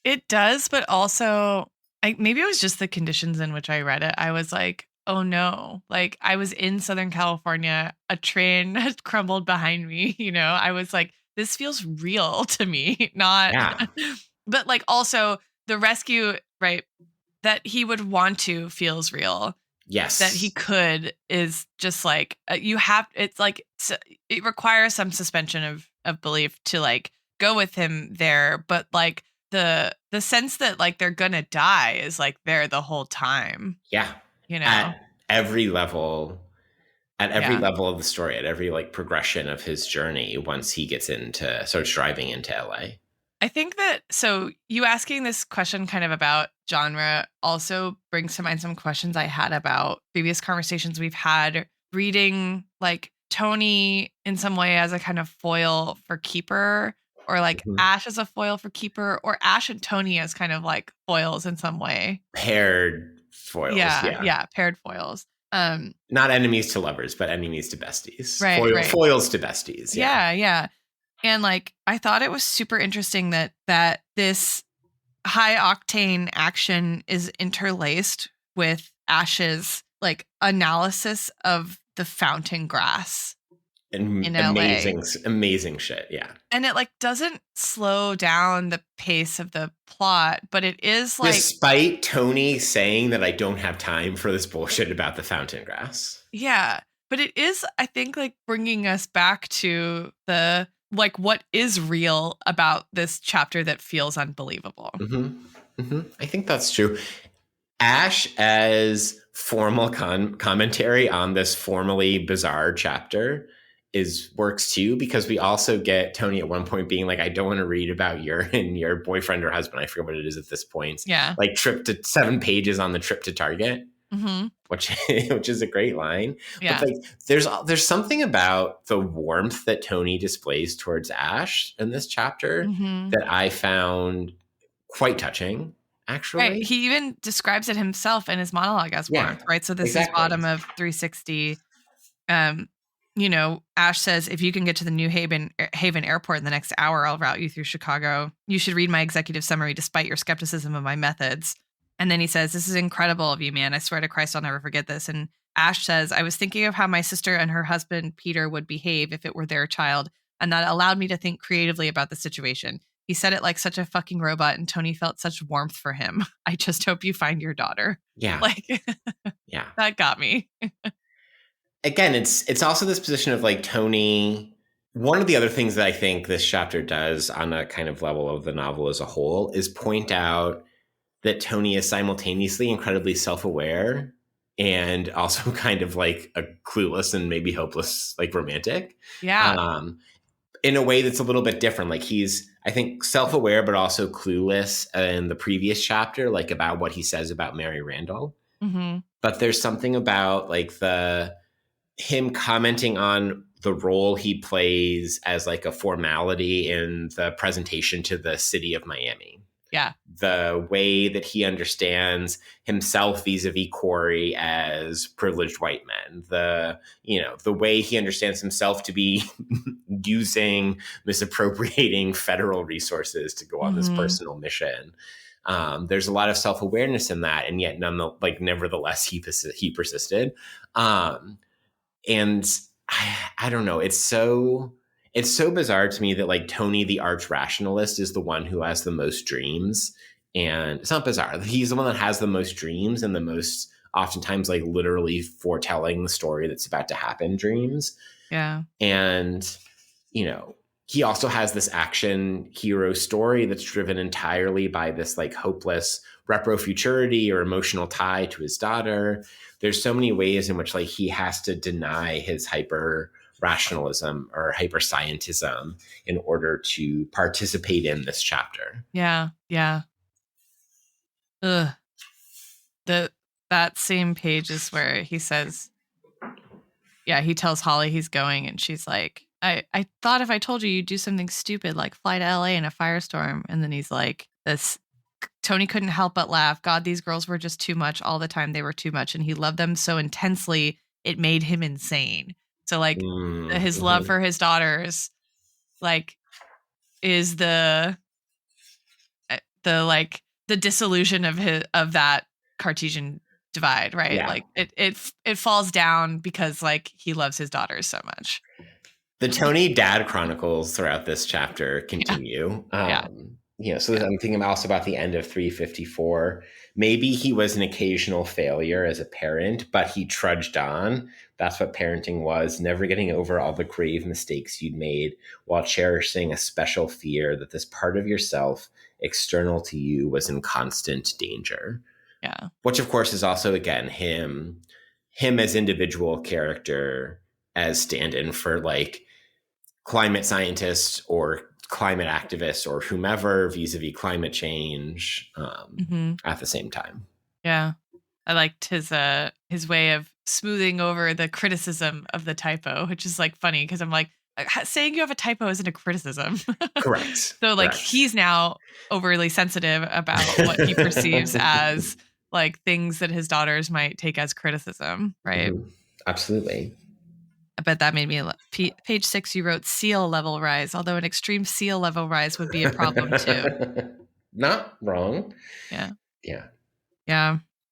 it does, but also maybe it was just the conditions in which I read it. I was like, "Oh no." Like I was in Southern California, a train had crumbled behind me, I was like, "This feels real to me." Not Yeah. but like also the rescue, right, that he would want to feels real. That he Yes. could is just like you have it's like it requires some suspension of belief to like go with him there, but like the sense that like they're gonna die is like there the whole time, Yeah. you know. At every level, at every Yeah. level of the story, at every like progression of his journey, once he starts driving into LA. I think that so you asking this question kind of about genre also brings to mind some questions I had about previous conversations we've had reading like Tony in some way as a kind of foil for Keeper, or like Mhm. Ash as a foil for Keeper, or Ash and Tony as kind of like foils in some way. Paired foils, Yeah, yeah. yeah, paired foils. Not enemies to lovers, but enemies to besties. Right, right. Foils to besties, yeah. Yeah, yeah. And like I thought it was super interesting that this high octane action is interlaced with Ash's like analysis of the fountain grass And in LA. amazing shit, yeah. And it like doesn't slow down the pace of the plot, but it is like, Despite Tony saying that I don't have time for this bullshit about the fountain grass. yeah, but it is, I think, like bringing us back to the like what is real about this chapter that feels unbelievable. I think that's true. Ash as formal commentary on this formally bizarre chapter works too, because we also get Tony at one point being like, I don't want to read about your boyfriend or husband, I forget what it is at this point, Yeah. like trip to 7 pages on the trip to Target, Mm-hmm. which is a great line. But Yeah. like there's something about the warmth that Tony displays towards Ash in this chapter Mm-hmm. that I found quite touching, Right. actually. He even describes it himself in his monologue as Yeah, warmth, right? So this is exactly. bottom of 360. Ash says, if you can get to the New Haven airport in the next hour, I'll route you through Chicago. You should read my executive summary despite your skepticism of my methods. And then he says, this is incredible of you, man. I swear to Christ, I'll never forget this. And Ash says, I was thinking of how my sister and her husband, Peter, would behave if it were their child. And that allowed me to think creatively about the situation. He said it like such a fucking robot, and Tony felt such warmth for him. I just hope you find your daughter. Yeah. Like, Yeah. that got me. Again, it's also this position of like Tony. One of the other things that I think this chapter does on a kind of level of the novel as a whole is point out that Tony is simultaneously incredibly self-aware and also kind of like a clueless and maybe hopeless like romantic. Yeah. In a way that's a little bit different. Like he's, I think, self-aware but also clueless in the previous chapter, like about what he says about Mary Randall. Mm-hmm. But there's something about like him commenting on the role he plays as like a formality in the presentation to the city of Miami. Yeah. The way that he understands himself vis-a-vis Corey as privileged white men, the way he understands himself to be misappropriating federal resources to go on this Mm-hmm. personal mission. There's a lot of self-awareness in that, and yet nevertheless he persisted. And I don't know. It's so bizarre to me that like Tony, the arch rationalist, is the one who has the most dreams. And it's not bizarre. He's the one that has the most dreams and the most oftentimes like literally foretelling the story that's about to happen dreams. Yeah. And, he also has this action hero story that's driven entirely by this like hopeless retrofuturity or emotional tie to his daughter. There's so many ways in which like he has to deny his hyper rationalism or hyper scientism in order to participate in this chapter. Yeah. Yeah. Ugh. That same page is where he says, yeah, he tells Holly he's going, and she's like, I thought if I told you, you'd do something stupid like fly to LA in a firestorm. And then he's like, this Tony couldn't help but laugh. God, these girls were just too much all the time. They were too much. And he loved them so intensely, it made him insane. So like his love for his daughters, like, is the like the dissolution of that Cartesian divide, right? Yeah. Like it falls down because like he loves his daughters so much. The Tony dad chronicles throughout this chapter continue. So I'm thinking also about the end of 354. Maybe he was an occasional failure as a parent, but he trudged on. That's what parenting was, never getting over all the grave mistakes you'd made while cherishing a special fear that this part of yourself external to you was in constant danger. Yeah. Which, of course, is also, again, him as individual character as stand-in for like climate scientists or climate activists or whomever vis-a-vis climate change at the same time. Yeah. I liked his way of smoothing over the criticism of the typo, which is like funny because I'm like, saying you have a typo isn't a criticism. Correct. So like he's now overly sensitive about what he perceives as like things that his daughters might take as criticism, right? Mm-hmm. Absolutely. I bet that made me page 6 you wrote seal level rise, although an extreme seal level rise would be a problem too. Not wrong. Yeah.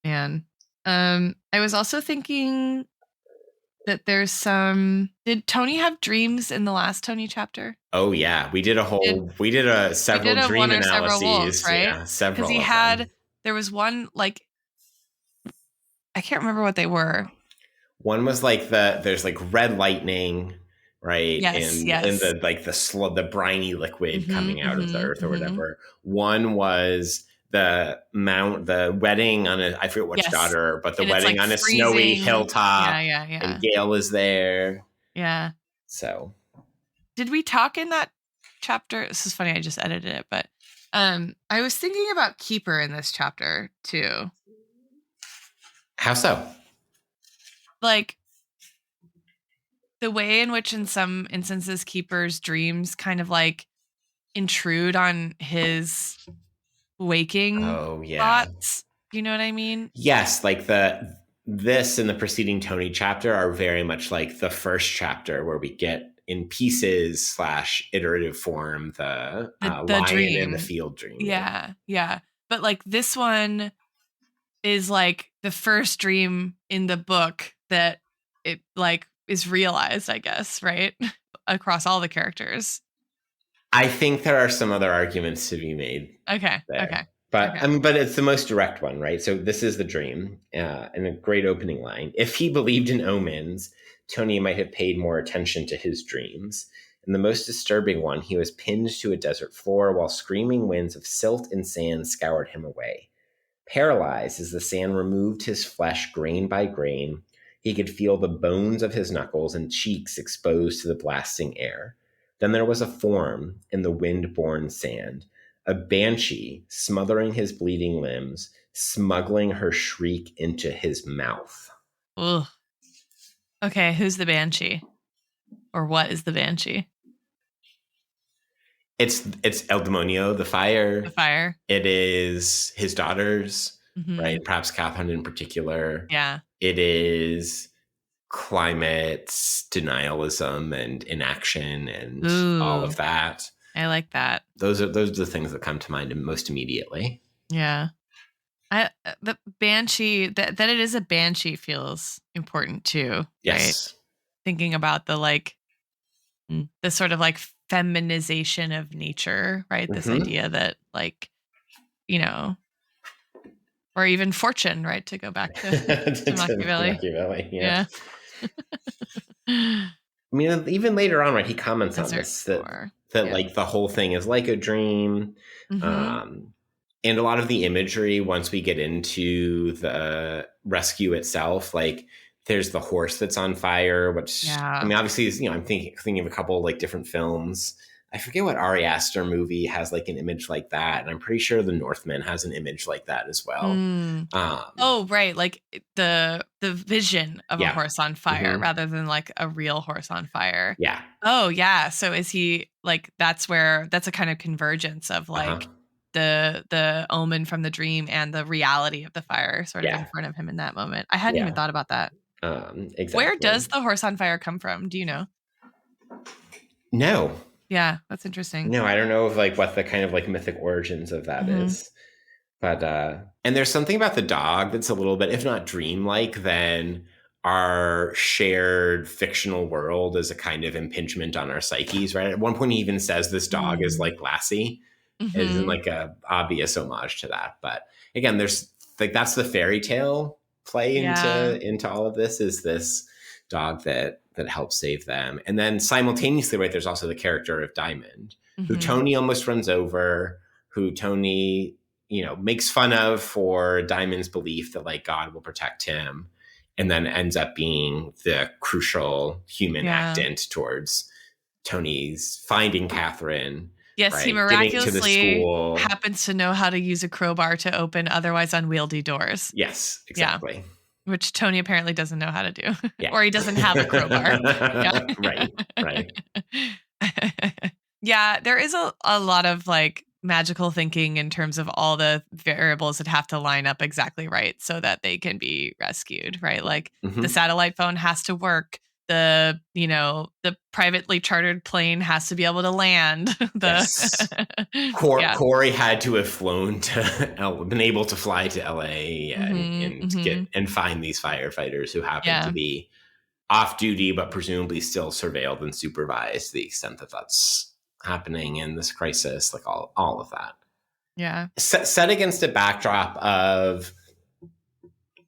Man. I was also thinking that there's some. Did Tony have dreams in the last Tony chapter? Oh yeah, we did several dream analyses, several wolves, right? Yeah, several. Because there was one like I can't remember what they were. One was like there's like red lightning, right? Yes, and the briny liquid coming out of the earth or whatever. One was the wedding on I forget which daughter, but the wedding on a snowy hilltop. Yeah. And Gale is there. Yeah. So did we talk in that chapter? This is funny, I just edited it, but I was thinking about Keeper in this chapter too. How so? Like the way in which in some instances Keeper's dreams kind of like intrude on his waking thoughts. You know what I mean? Yes, like this and the preceding Tony chapter are very much like the first chapter where we get in pieces / iterative form the lion dream in the field dream. Yeah. But like this one is like the first dream in the book that it like is realized, I guess, right? Across all the characters. I think there are some other arguments to be made. Okay. But I mean, but it's the most direct one, right? So this is the dream, and a great opening line. If he believed in omens, Tony might have paid more attention to his dreams. In the most disturbing one, he was pinned to a desert floor while screaming winds of silt and sand scoured him away. Paralyzed as the sand removed his flesh grain by grain, he could feel the bones of his knuckles and cheeks exposed to the blasting air. Then there was a form in the wind-borne sand, a banshee smothering his bleeding limbs, smuggling her shriek into his mouth. Ugh. Okay, who's the banshee? Or what is the banshee? It's El Demonio, the fire. The fire. It is his daughters, right? Perhaps Catherine in particular. Yeah. It is climate denialism and inaction and all of that. I like that. Those are the things that come to mind most immediately. Yeah. The banshee, that it is a banshee feels important too. Yes. Right? Thinking about the sort of like feminization of nature, right? This idea that like, you know, or even fortune, right? To go back to Machiavelli. Machiavelli, yeah. I mean, even later on, right? He comments on this that like the whole thing is like a dream, and a lot of the imagery once we get into the rescue itself, like there's the horse that's on fire, which I mean, obviously is, I'm thinking of a couple like different films. I forget what Ari Aster movie has like an image like that, and I'm pretty sure The Northman has an image like that as well. Oh, right, like the vision of a horse on fire rather than like a real horse on fire. Yeah. Oh, yeah. So is he like that's a kind of convergence of like the omen from the dream and the reality of the fire sort of in Yeah. front of him in that moment. I hadn't even Yeah. thought about that. Where Exactly. does the horse on fire come from? Do you know? No. Yeah, that's interesting. No, I don't know of like what the kind of like mythic origins of that is. But and there's something about the dog that's a little bit, if not dreamlike, than our shared fictional world as a kind of impingement on our psyches, right? At one point he even says this dog is like Lassie, as in Mm-hmm. like a obvious homage to that. But again, there's like that's the fairy tale play Yeah. into all of this, is this dog that helps save them. And then simultaneously, right, there's also the character of Diamond, who Mm-hmm. Tony almost runs over, who Tony, makes fun of for Diamond's belief that like God will protect him, and then ends up being the crucial human Yeah. actant towards Tony's finding Catherine, Yes, he right, getting to the miraculously school. happens to know how to use a crowbar to open otherwise unwieldy doors. Yes, Yeah. exactly. Which Tony apparently doesn't know how to do. Yeah. Or he doesn't have a crowbar. Yeah. Right. Yeah, there is a lot of like magical thinking in terms of all the variables that have to line up exactly right so that they can be rescued, right? Like the Mhm. satellite phone has to work. The privately chartered plane has to be able to land. Yes. Yeah. Corey had to have flown to been able to fly to LA and Mhm. get and find these firefighters who happen to Yeah. be off duty, but presumably still surveilled and supervised to the extent that that's happening in this crisis, like all of that. Yeah. Set against a backdrop of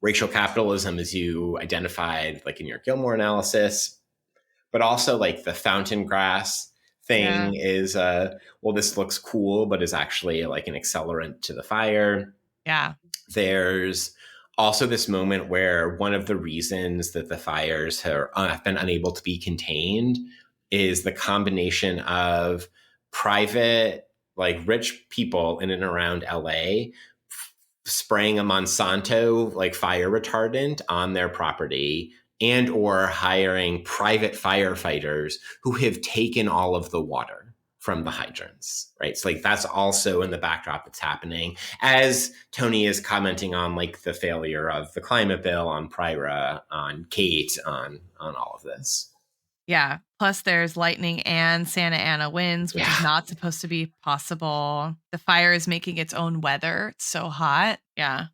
racial capitalism, as you identified, like in your Gilmore analysis, but also like the fountain grass Yeah. thing is, well, this looks cool, but is actually like an accelerant to the fire. Yeah. There's also this moment where one of the reasons that the fires have been unable to be contained is the combination of private, like rich people in and around LA spraying a Monsanto like fire retardant on their property, and or hiring private firefighters who have taken all of the water from the hydrants, right? So like that's also in the backdrop that's happening as Tony is commenting on like the failure of the climate bill, on Prira, on Kate, on all of this. Yeah. Plus, there's lightning and Santa Ana winds, which is Yeah. not supposed to be possible. The fire is making its own weather. It's so hot. Yeah.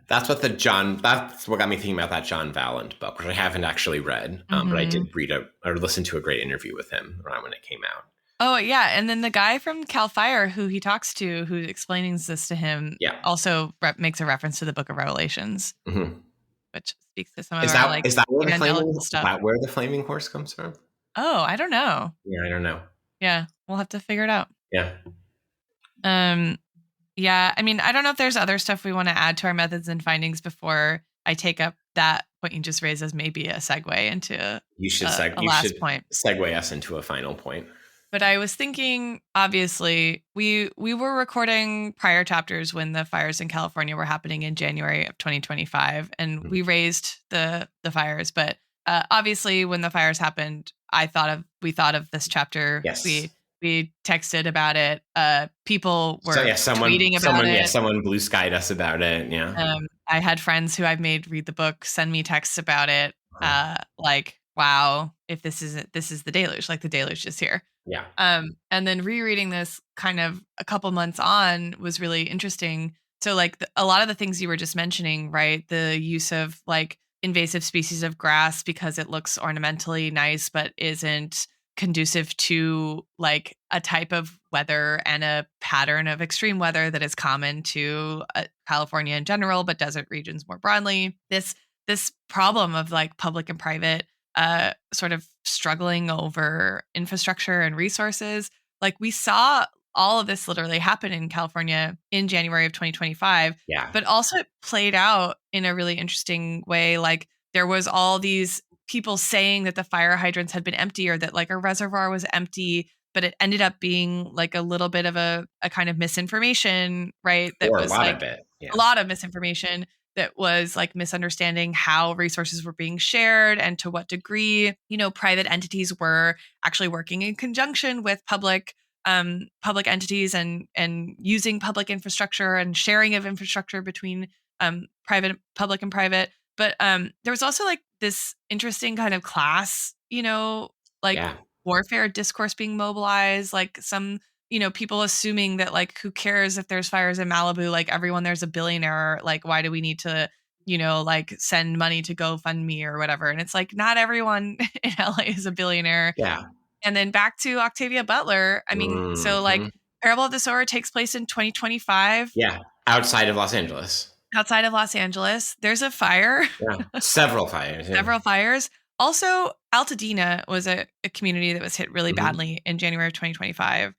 That's what got me thinking about that John Valiant book, which I haven't actually read, but I did read or listen to a great interview with him around when it came out. Oh, yeah. And then the guy from Cal Fire who he talks to, who explains this to him, also makes a reference to the Book of Revelations, which speaks to some of our like Is that where evangelical stuff. the flaming horse comes from? Oh, I don't know. Yeah, I don't know. Yeah, we'll have to figure it out. Yeah. Yeah, I mean, I don't know if there's other stuff we want to add to our methods and findings before I take up that point you just raised as maybe a segue into a last point. Segue us into a final point. But I was thinking, obviously, we were recording prior chapters when the fires in California were happening in January of 2025, and we raised the fires. But obviously, when the fires happened, we thought of this chapter. Yes. We texted about it. People were tweeting about it. Yeah, someone blue skied us about it. Yeah. I had friends who I've made read the book send me texts about it. Like, wow, if this is the deluge, like the deluge is here. Yeah. And then rereading this kind of a couple months on was really interesting. So like a lot of the things you were just mentioning, right? The use of like invasive species of grass because it looks ornamentally nice, but isn't conducive to like a type of weather and a pattern of extreme weather that is common to California in general, but desert regions more broadly. This problem of like public and private sort of struggling over infrastructure and resources. Like we saw all of this literally happen in California in January of 2025. Yeah. But also it played out in a really interesting way. Like there was all these people saying that the fire hydrants had been empty or that like a reservoir was empty, but it ended up being like a little bit of a kind of misinformation, right? That was like a lot of misinformation that was like misunderstanding how resources were being shared and to what degree, private entities were actually working in conjunction with public public entities and using public infrastructure and sharing of infrastructure between public and private. But there was also like this interesting kind of class, like Yeah. warfare discourse being mobilized, like some, people assuming that like, who cares if there's fires in Malibu, like everyone there's a billionaire, like why do we need to, like send money to GoFundMe or whatever. And it's like, not everyone in LA is a billionaire. Yeah. And then back to Octavia Butler. I mean, so like Mhm. Parable of the Sower takes place in 2025 Yeah. Outside of Los Angeles. outside of Los Angeles. There's a fire, Yeah. Several fires. Yeah. several fires. Also, Altadena was a community that was hit really Mhm. badly in January of 2025.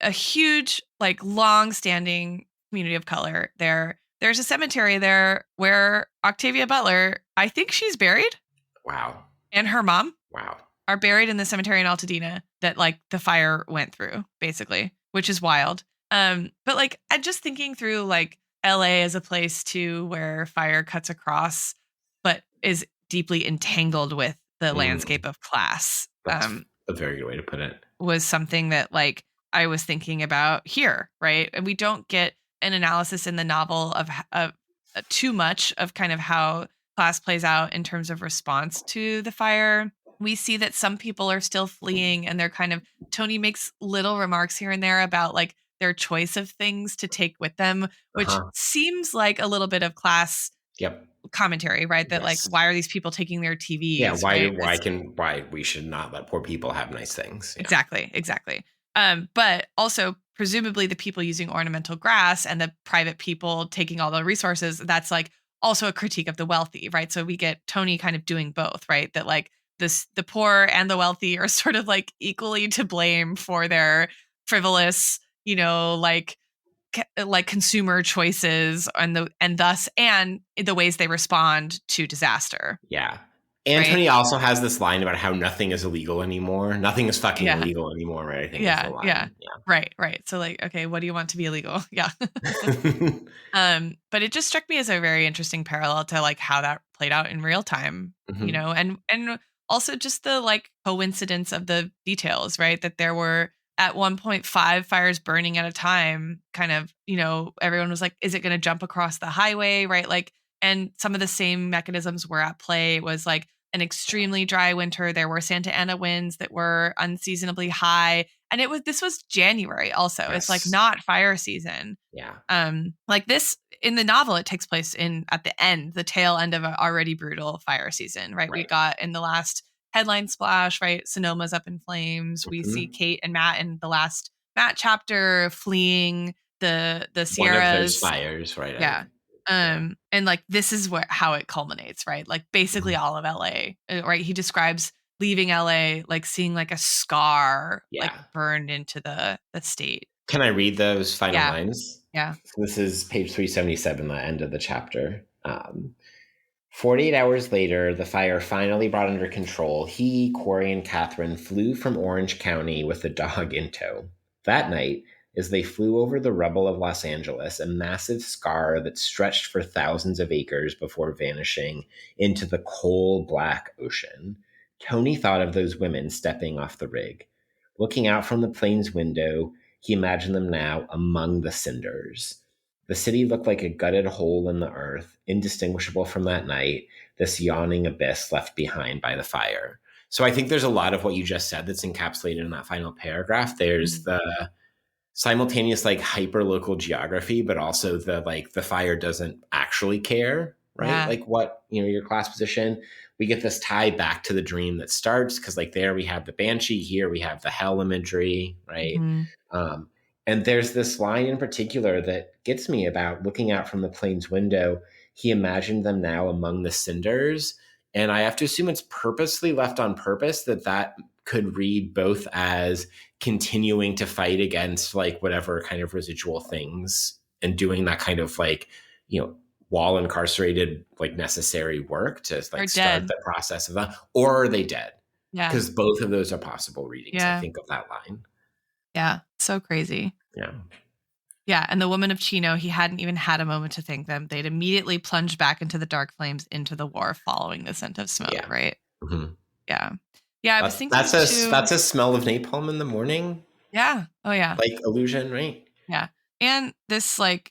A huge, like, long-standing community of color there. There's a cemetery there where Octavia Butler, I think she's buried, Wow. and her mom Wow. are buried in the cemetery in Altadena that like the fire went through, basically, which is wild. But like I'm just thinking through like LA as a place too where fire cuts across, but is deeply entangled with the Mm. landscape of class. That's a very good way to put it. Was something that like I was thinking about here, right? And we don't get an analysis in the novel of too much of kind of how class plays out in terms of response to the fire. We see that some people are still fleeing and they're kind of Tony makes little remarks here and there about like their choice of things to take with them, which Uh-huh. seems like a little bit of class Yep. commentary, right? That like Yes. why are these people taking their Yeah. TVs, Why right? do why we should not let poor people have nice things. Yeah. Exactly, exactly. But also presumably the people using ornamental grass and the private people taking all the resources, that's like also a critique of the wealthy, right? So we get Tony kind of doing both, right? That like the poor and the wealthy are sort of like equally to blame for their frivolous, like consumer choices and the ways they respond to disaster, Yeah. right? Anthony also has this line about how nothing is illegal anymore. Nothing is fucking Yeah. illegal anymore, right? I think is the Yeah, yeah. line. Right. So like, okay, what do you want to be illegal? Yeah. Yeah. But it just struck me as a very interesting parallel to like how that played out in real time, Mhm. and also just the like coincidence of the details, right? That there were at 1.5 fires burning at a time, kind of, everyone was like, is it going to jump across the highway? Right. Like, and some of the same mechanisms were at play. It was like an extremely dry winter. There were Santa Ana winds that were unseasonably high. And this was January also. It's like Yes. not fire season. Yeah. Like this in the novel, it takes place at the end, the tail end of an already brutal fire season, right? We Right. got in the last headline splash, right? Sonoma's up in flames. We see Mhm. Kate and Matt in the last Matt chapter fleeing the One of those Sierras. fires, right? Yeah. Yeah. And like this is how it culminates, right? Like basically Mhm. all of LA, right? He describes leaving LA, like seeing like a scar like Yeah. burned into the state. Can I read those final Yeah. lines? Yeah. So this is page 377, the end of the chapter. 48 hours later, the fire finally brought under control. He, Corey, and Catherine flew from Orange County with the dog in tow. That night, as they flew over the rubble of Los Angeles, a massive scar that stretched for thousands of acres before vanishing into the coal black ocean, Tony thought of those women stepping off the rig. Looking out from the plane's window, he imagined them now among the cinders. The city looked like a gutted hole in the earth, indistinguishable from that night, this yawning abyss left behind by the fire. So I think there's a lot of what you just said that's encapsulated in that final paragraph. There's Mhm. the simultaneous like hyper local geography, but also the like the fire doesn't actually care, right? Yeah. Like what, your class position. We get this tie back to the dream that starts because like there we have the banshee, here we have the hell imagery, right? Mhm. Um, and there's this line in particular that gets me about looking out from the plane's window. He imagined them now among the cinders. And I have to assume it's purposely left on purpose that could read both as continuing to fight against like whatever kind of residual things and doing that kind of like, while incarcerated, like necessary work to Or like start dead. the process of that, or are they dead? Yeah. Because both of those are possible readings, I Yeah. think, of that line. Yeah. So crazy. Yeah. Yeah. And the woman of Chino, he hadn't even had a moment to thank them. They'd immediately plunged back into the dark flames into the war following the scent of smoke, Yeah. right? Mm-hmm. Yeah. Yeah. I was thinking That's too. a smell of napalm in the morning. Yeah. Oh yeah. like illusion, right? Yeah. And this that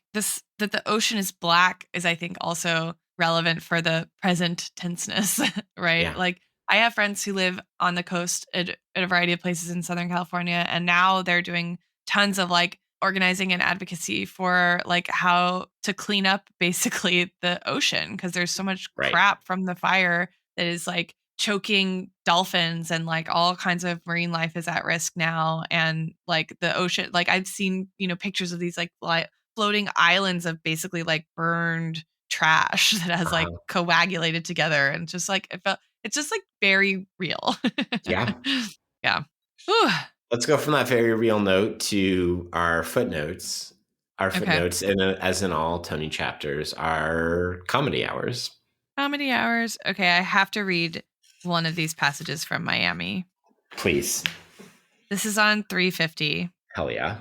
the ocean is black is, I think, also relevant for the present tenseness, right? Yeah, Like I have friends who live on the coast at a variety of places in Southern California, and now they're doing tons of like organizing and advocacy for like how to clean up basically the ocean because there's so much right. crap from the fire that is like choking dolphins and like all kinds of marine life is at risk now, and like the ocean, like I've seen pictures of these like floating islands of basically like burned trash that has like Uh-huh. coagulated together, and just like it's just like very real. Yeah. Yeah. Whew. Let's go from that very real note to our footnotes. Our Okay. footnotes, and as in all Tony chapters, are comedy hours. Comedy hours. Okay, I have to read one of these passages from Miami. Please. This is on 350. Hell yeah.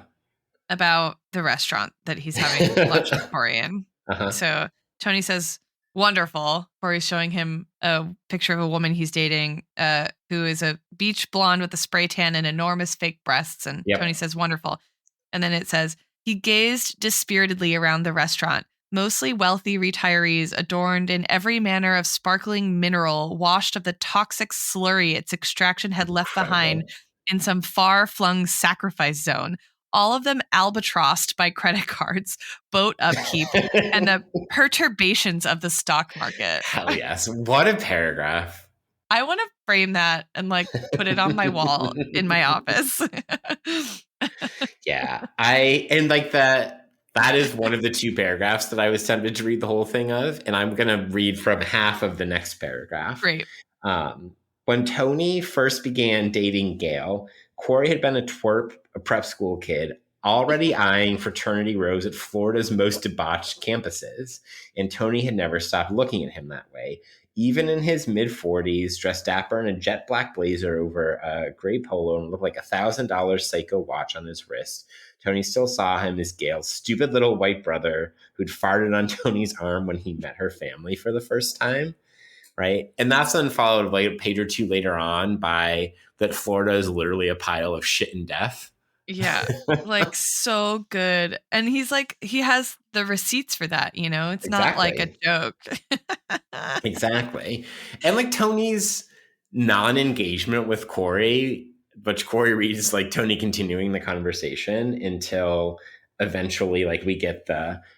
About the restaurant that he's having lunch with Corey in. Uh-huh. So Tony says, wonderful. Corey's showing him a picture of a woman he's dating who is a beach blonde with a spray tan and enormous fake breasts. And Tony Yep. says, wonderful. And then it says, he gazed dispiritedly around the restaurant, mostly wealthy retirees adorned in every manner of sparkling mineral, washed of the toxic slurry its extraction had left behind Incredible. in some far-flung sacrifice zone, all of them albatrossed by credit cards, boat upkeep, and the perturbations of the stock market. Hell yes. What a paragraph. I want to frame that and like put it on my wall in my office. Yeah. And like that is one of the two paragraphs that I was tempted to read the whole thing of. And I'm going to read from half of the next paragraph. Great. When Tony first began dating Gail, Corey had been a twerp, a prep school kid, already eyeing fraternity rows at Florida's most debauched campuses. And Tony had never stopped looking at him that way. Even in his mid-40s, dressed dapper in a jet black blazer over a gray polo and looked like $1,000 Seiko watch on his wrist, Tony still saw him as Gail's stupid little white brother who'd farted on Tony's arm when he met her family for the first time. Right. And that's then followed like a page or two later on by that Florida is literally a pile of shit and death. Yeah. Like so good. And he's like, he has the receipts for that, It's not like a joke. Exactly. And like Tony's non-engagement with Corey, but Corey reads like Tony continuing the conversation until eventually like we get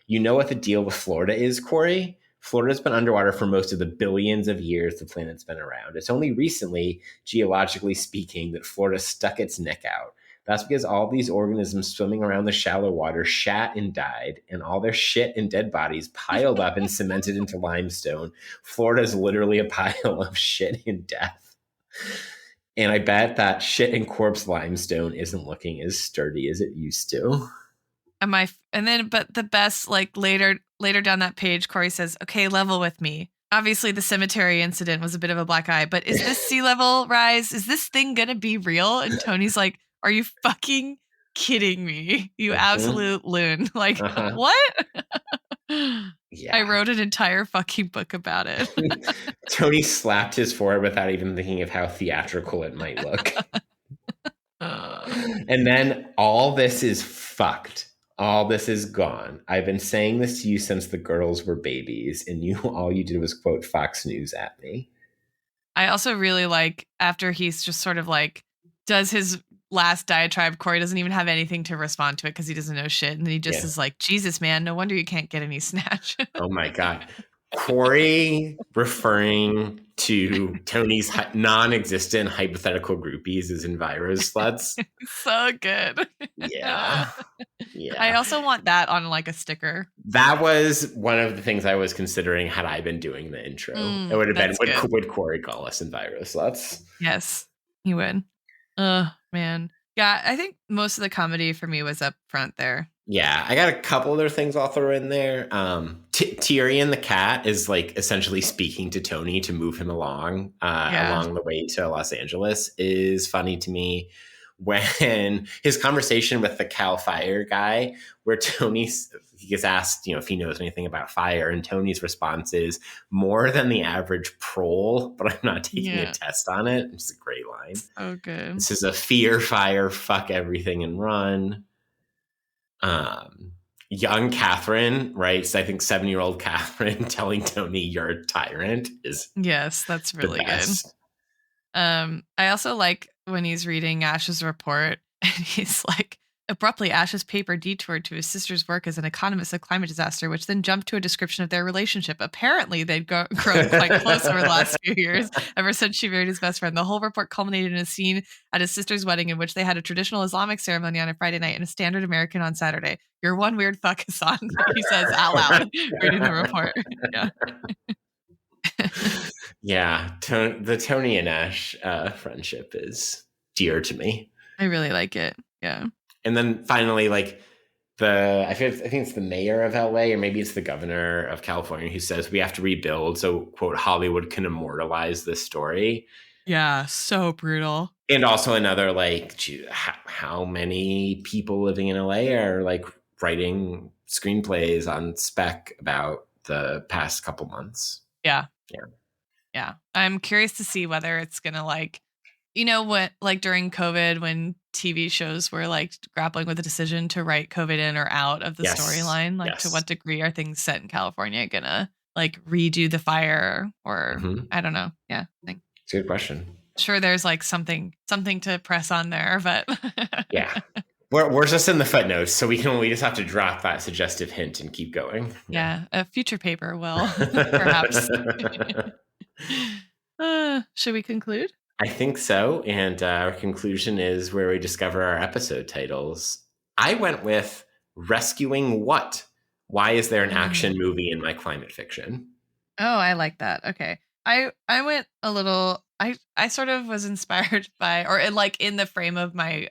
you know what the deal with Florida is, Corey? Florida's been underwater for most of the billions of years the planet's been around. It's only recently, geologically speaking, that Florida stuck its neck out. That's because all these organisms swimming around the shallow water shat and died, and all their shit and dead bodies piled up and cemented into limestone. Florida is literally a pile of shit and death. And I bet that shit and corpse limestone isn't looking as sturdy as it used to. But the best, like later down that page, Corey says, okay, level with me. Obviously the cemetery incident was a bit of a black eye, but is this sea level rise? Is this thing going to be real? And Tony's like, are you fucking kidding me? You absolute loon. Like, what? Yeah. I wrote an entire fucking book about it. Tony slapped his forehead without even thinking of how theatrical it might look. And then all this is fucked. All this is gone. I've been saying this to you since the girls were babies, and all you did was quote Fox News at me. I also really like after he's just sort of like does his last diatribe, Corey doesn't even have anything to respond to it because he doesn't know shit. And he just is like, Jesus, man, no wonder you can't get any snatch. Oh my God. Corey referring to Tony's non-existent hypothetical groupies as enviro sluts. So good. Yeah. I also want that on like a sticker. That was one of the things I was considering had I been doing the intro. It would have been, would Corey call us enviro sluts? Yes, he would. Man. Yeah, I think most of the comedy for me was up front there. Yeah, I got a couple other things I'll throw in there. Tyrion the cat is like essentially speaking to Tony to move him along the way to Los Angeles is funny to me. when his conversation with the Cal Fire guy, where he gets asked, if he knows anything about fire, and Tony's response is more than the average prole, but I'm not taking a test on it. It's a great line. Oh, good. This is a fear fire, fuck everything and run. Young Catherine, right? So I think 7-year-old Catherine telling Tony you're a tyrant is that's really good. I also like when he's reading Ash's report and he's like, abruptly, Ash's paper detoured to his sister's work as an economist of climate disaster, which then jumped to a description of their relationship. Apparently, they'd grown quite close over the last few years, ever since she married his best friend. The whole report culminated in a scene at his sister's wedding in which they had a traditional Islamic ceremony on a Friday night and a standard American on Saturday. You're one weird fuck, Hassan, he says out loud, reading the report. Yeah. Yeah, the Tony and Ash friendship is dear to me. I really like it. Yeah. And then finally, like I think it's the mayor of LA, or maybe it's the governor of California, who says we have to rebuild so, quote, Hollywood can immortalize this story. Yeah, so brutal. And also another, like, how many people living in LA are like writing screenplays on spec about the past couple months? Yeah. I'm curious to see whether it's gonna what, like during COVID, when TV shows were like grappling with the decision to write COVID in or out of the storyline, like to what degree are things set in California gonna like redo the fire, or I don't know. Yeah, it's a good question. Sure, there's like something to press on there, but yeah, we're just in the footnotes, so we just have to drop that suggestive hint and keep going. Yeah, a future paper will perhaps. Should we conclude? I think so. And our conclusion is where we discover our episode titles. I went with Rescuing What? Why is there an action movie in my climate fiction? Oh, I like that. Okay. I went a little, I sort of was inspired by, or in the frame of my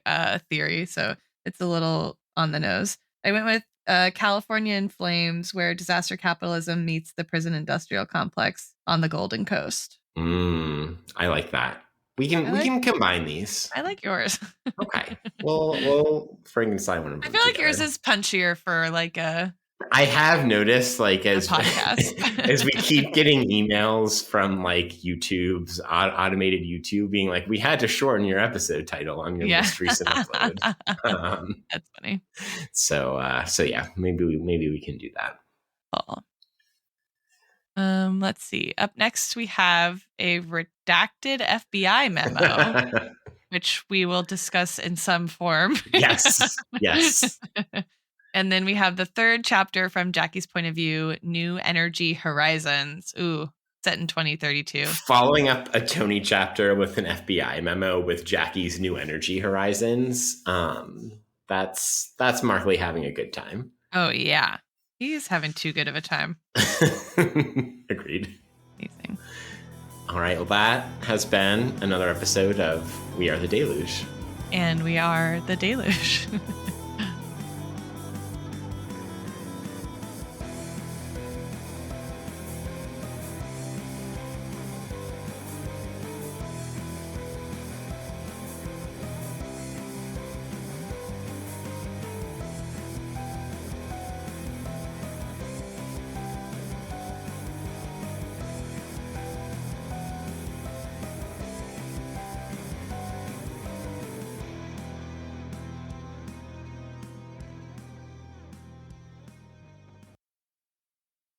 theory. So it's a little on the nose. I went with California in Flames, where disaster capitalism meets the prison industrial complex on the Golden Coast. I like that. We can combine these. I like yours. Okay. We'll Frankenstein one of them. I feel like yours is punchier for like a. I have noticed, like, as podcast. as we keep getting emails from like YouTube's automated YouTube being like, we had to shorten your episode title on your most recent upload. That's funny. So yeah, maybe we can do that. Cool. Let's see. Up next, we have a redacted FBI memo, which we will discuss in some form. Yes. And then we have the third chapter from Jackie's point of view, New Energy Horizons. Ooh, set in 2032. Following up a Tony chapter with an FBI memo with Jackie's New Energy Horizons. That's Markley having a good time. Oh, yeah. He's having too good of a time. Agreed. Amazing. All right. Well, that has been another episode of We Are the Deluge. And we are the Deluge.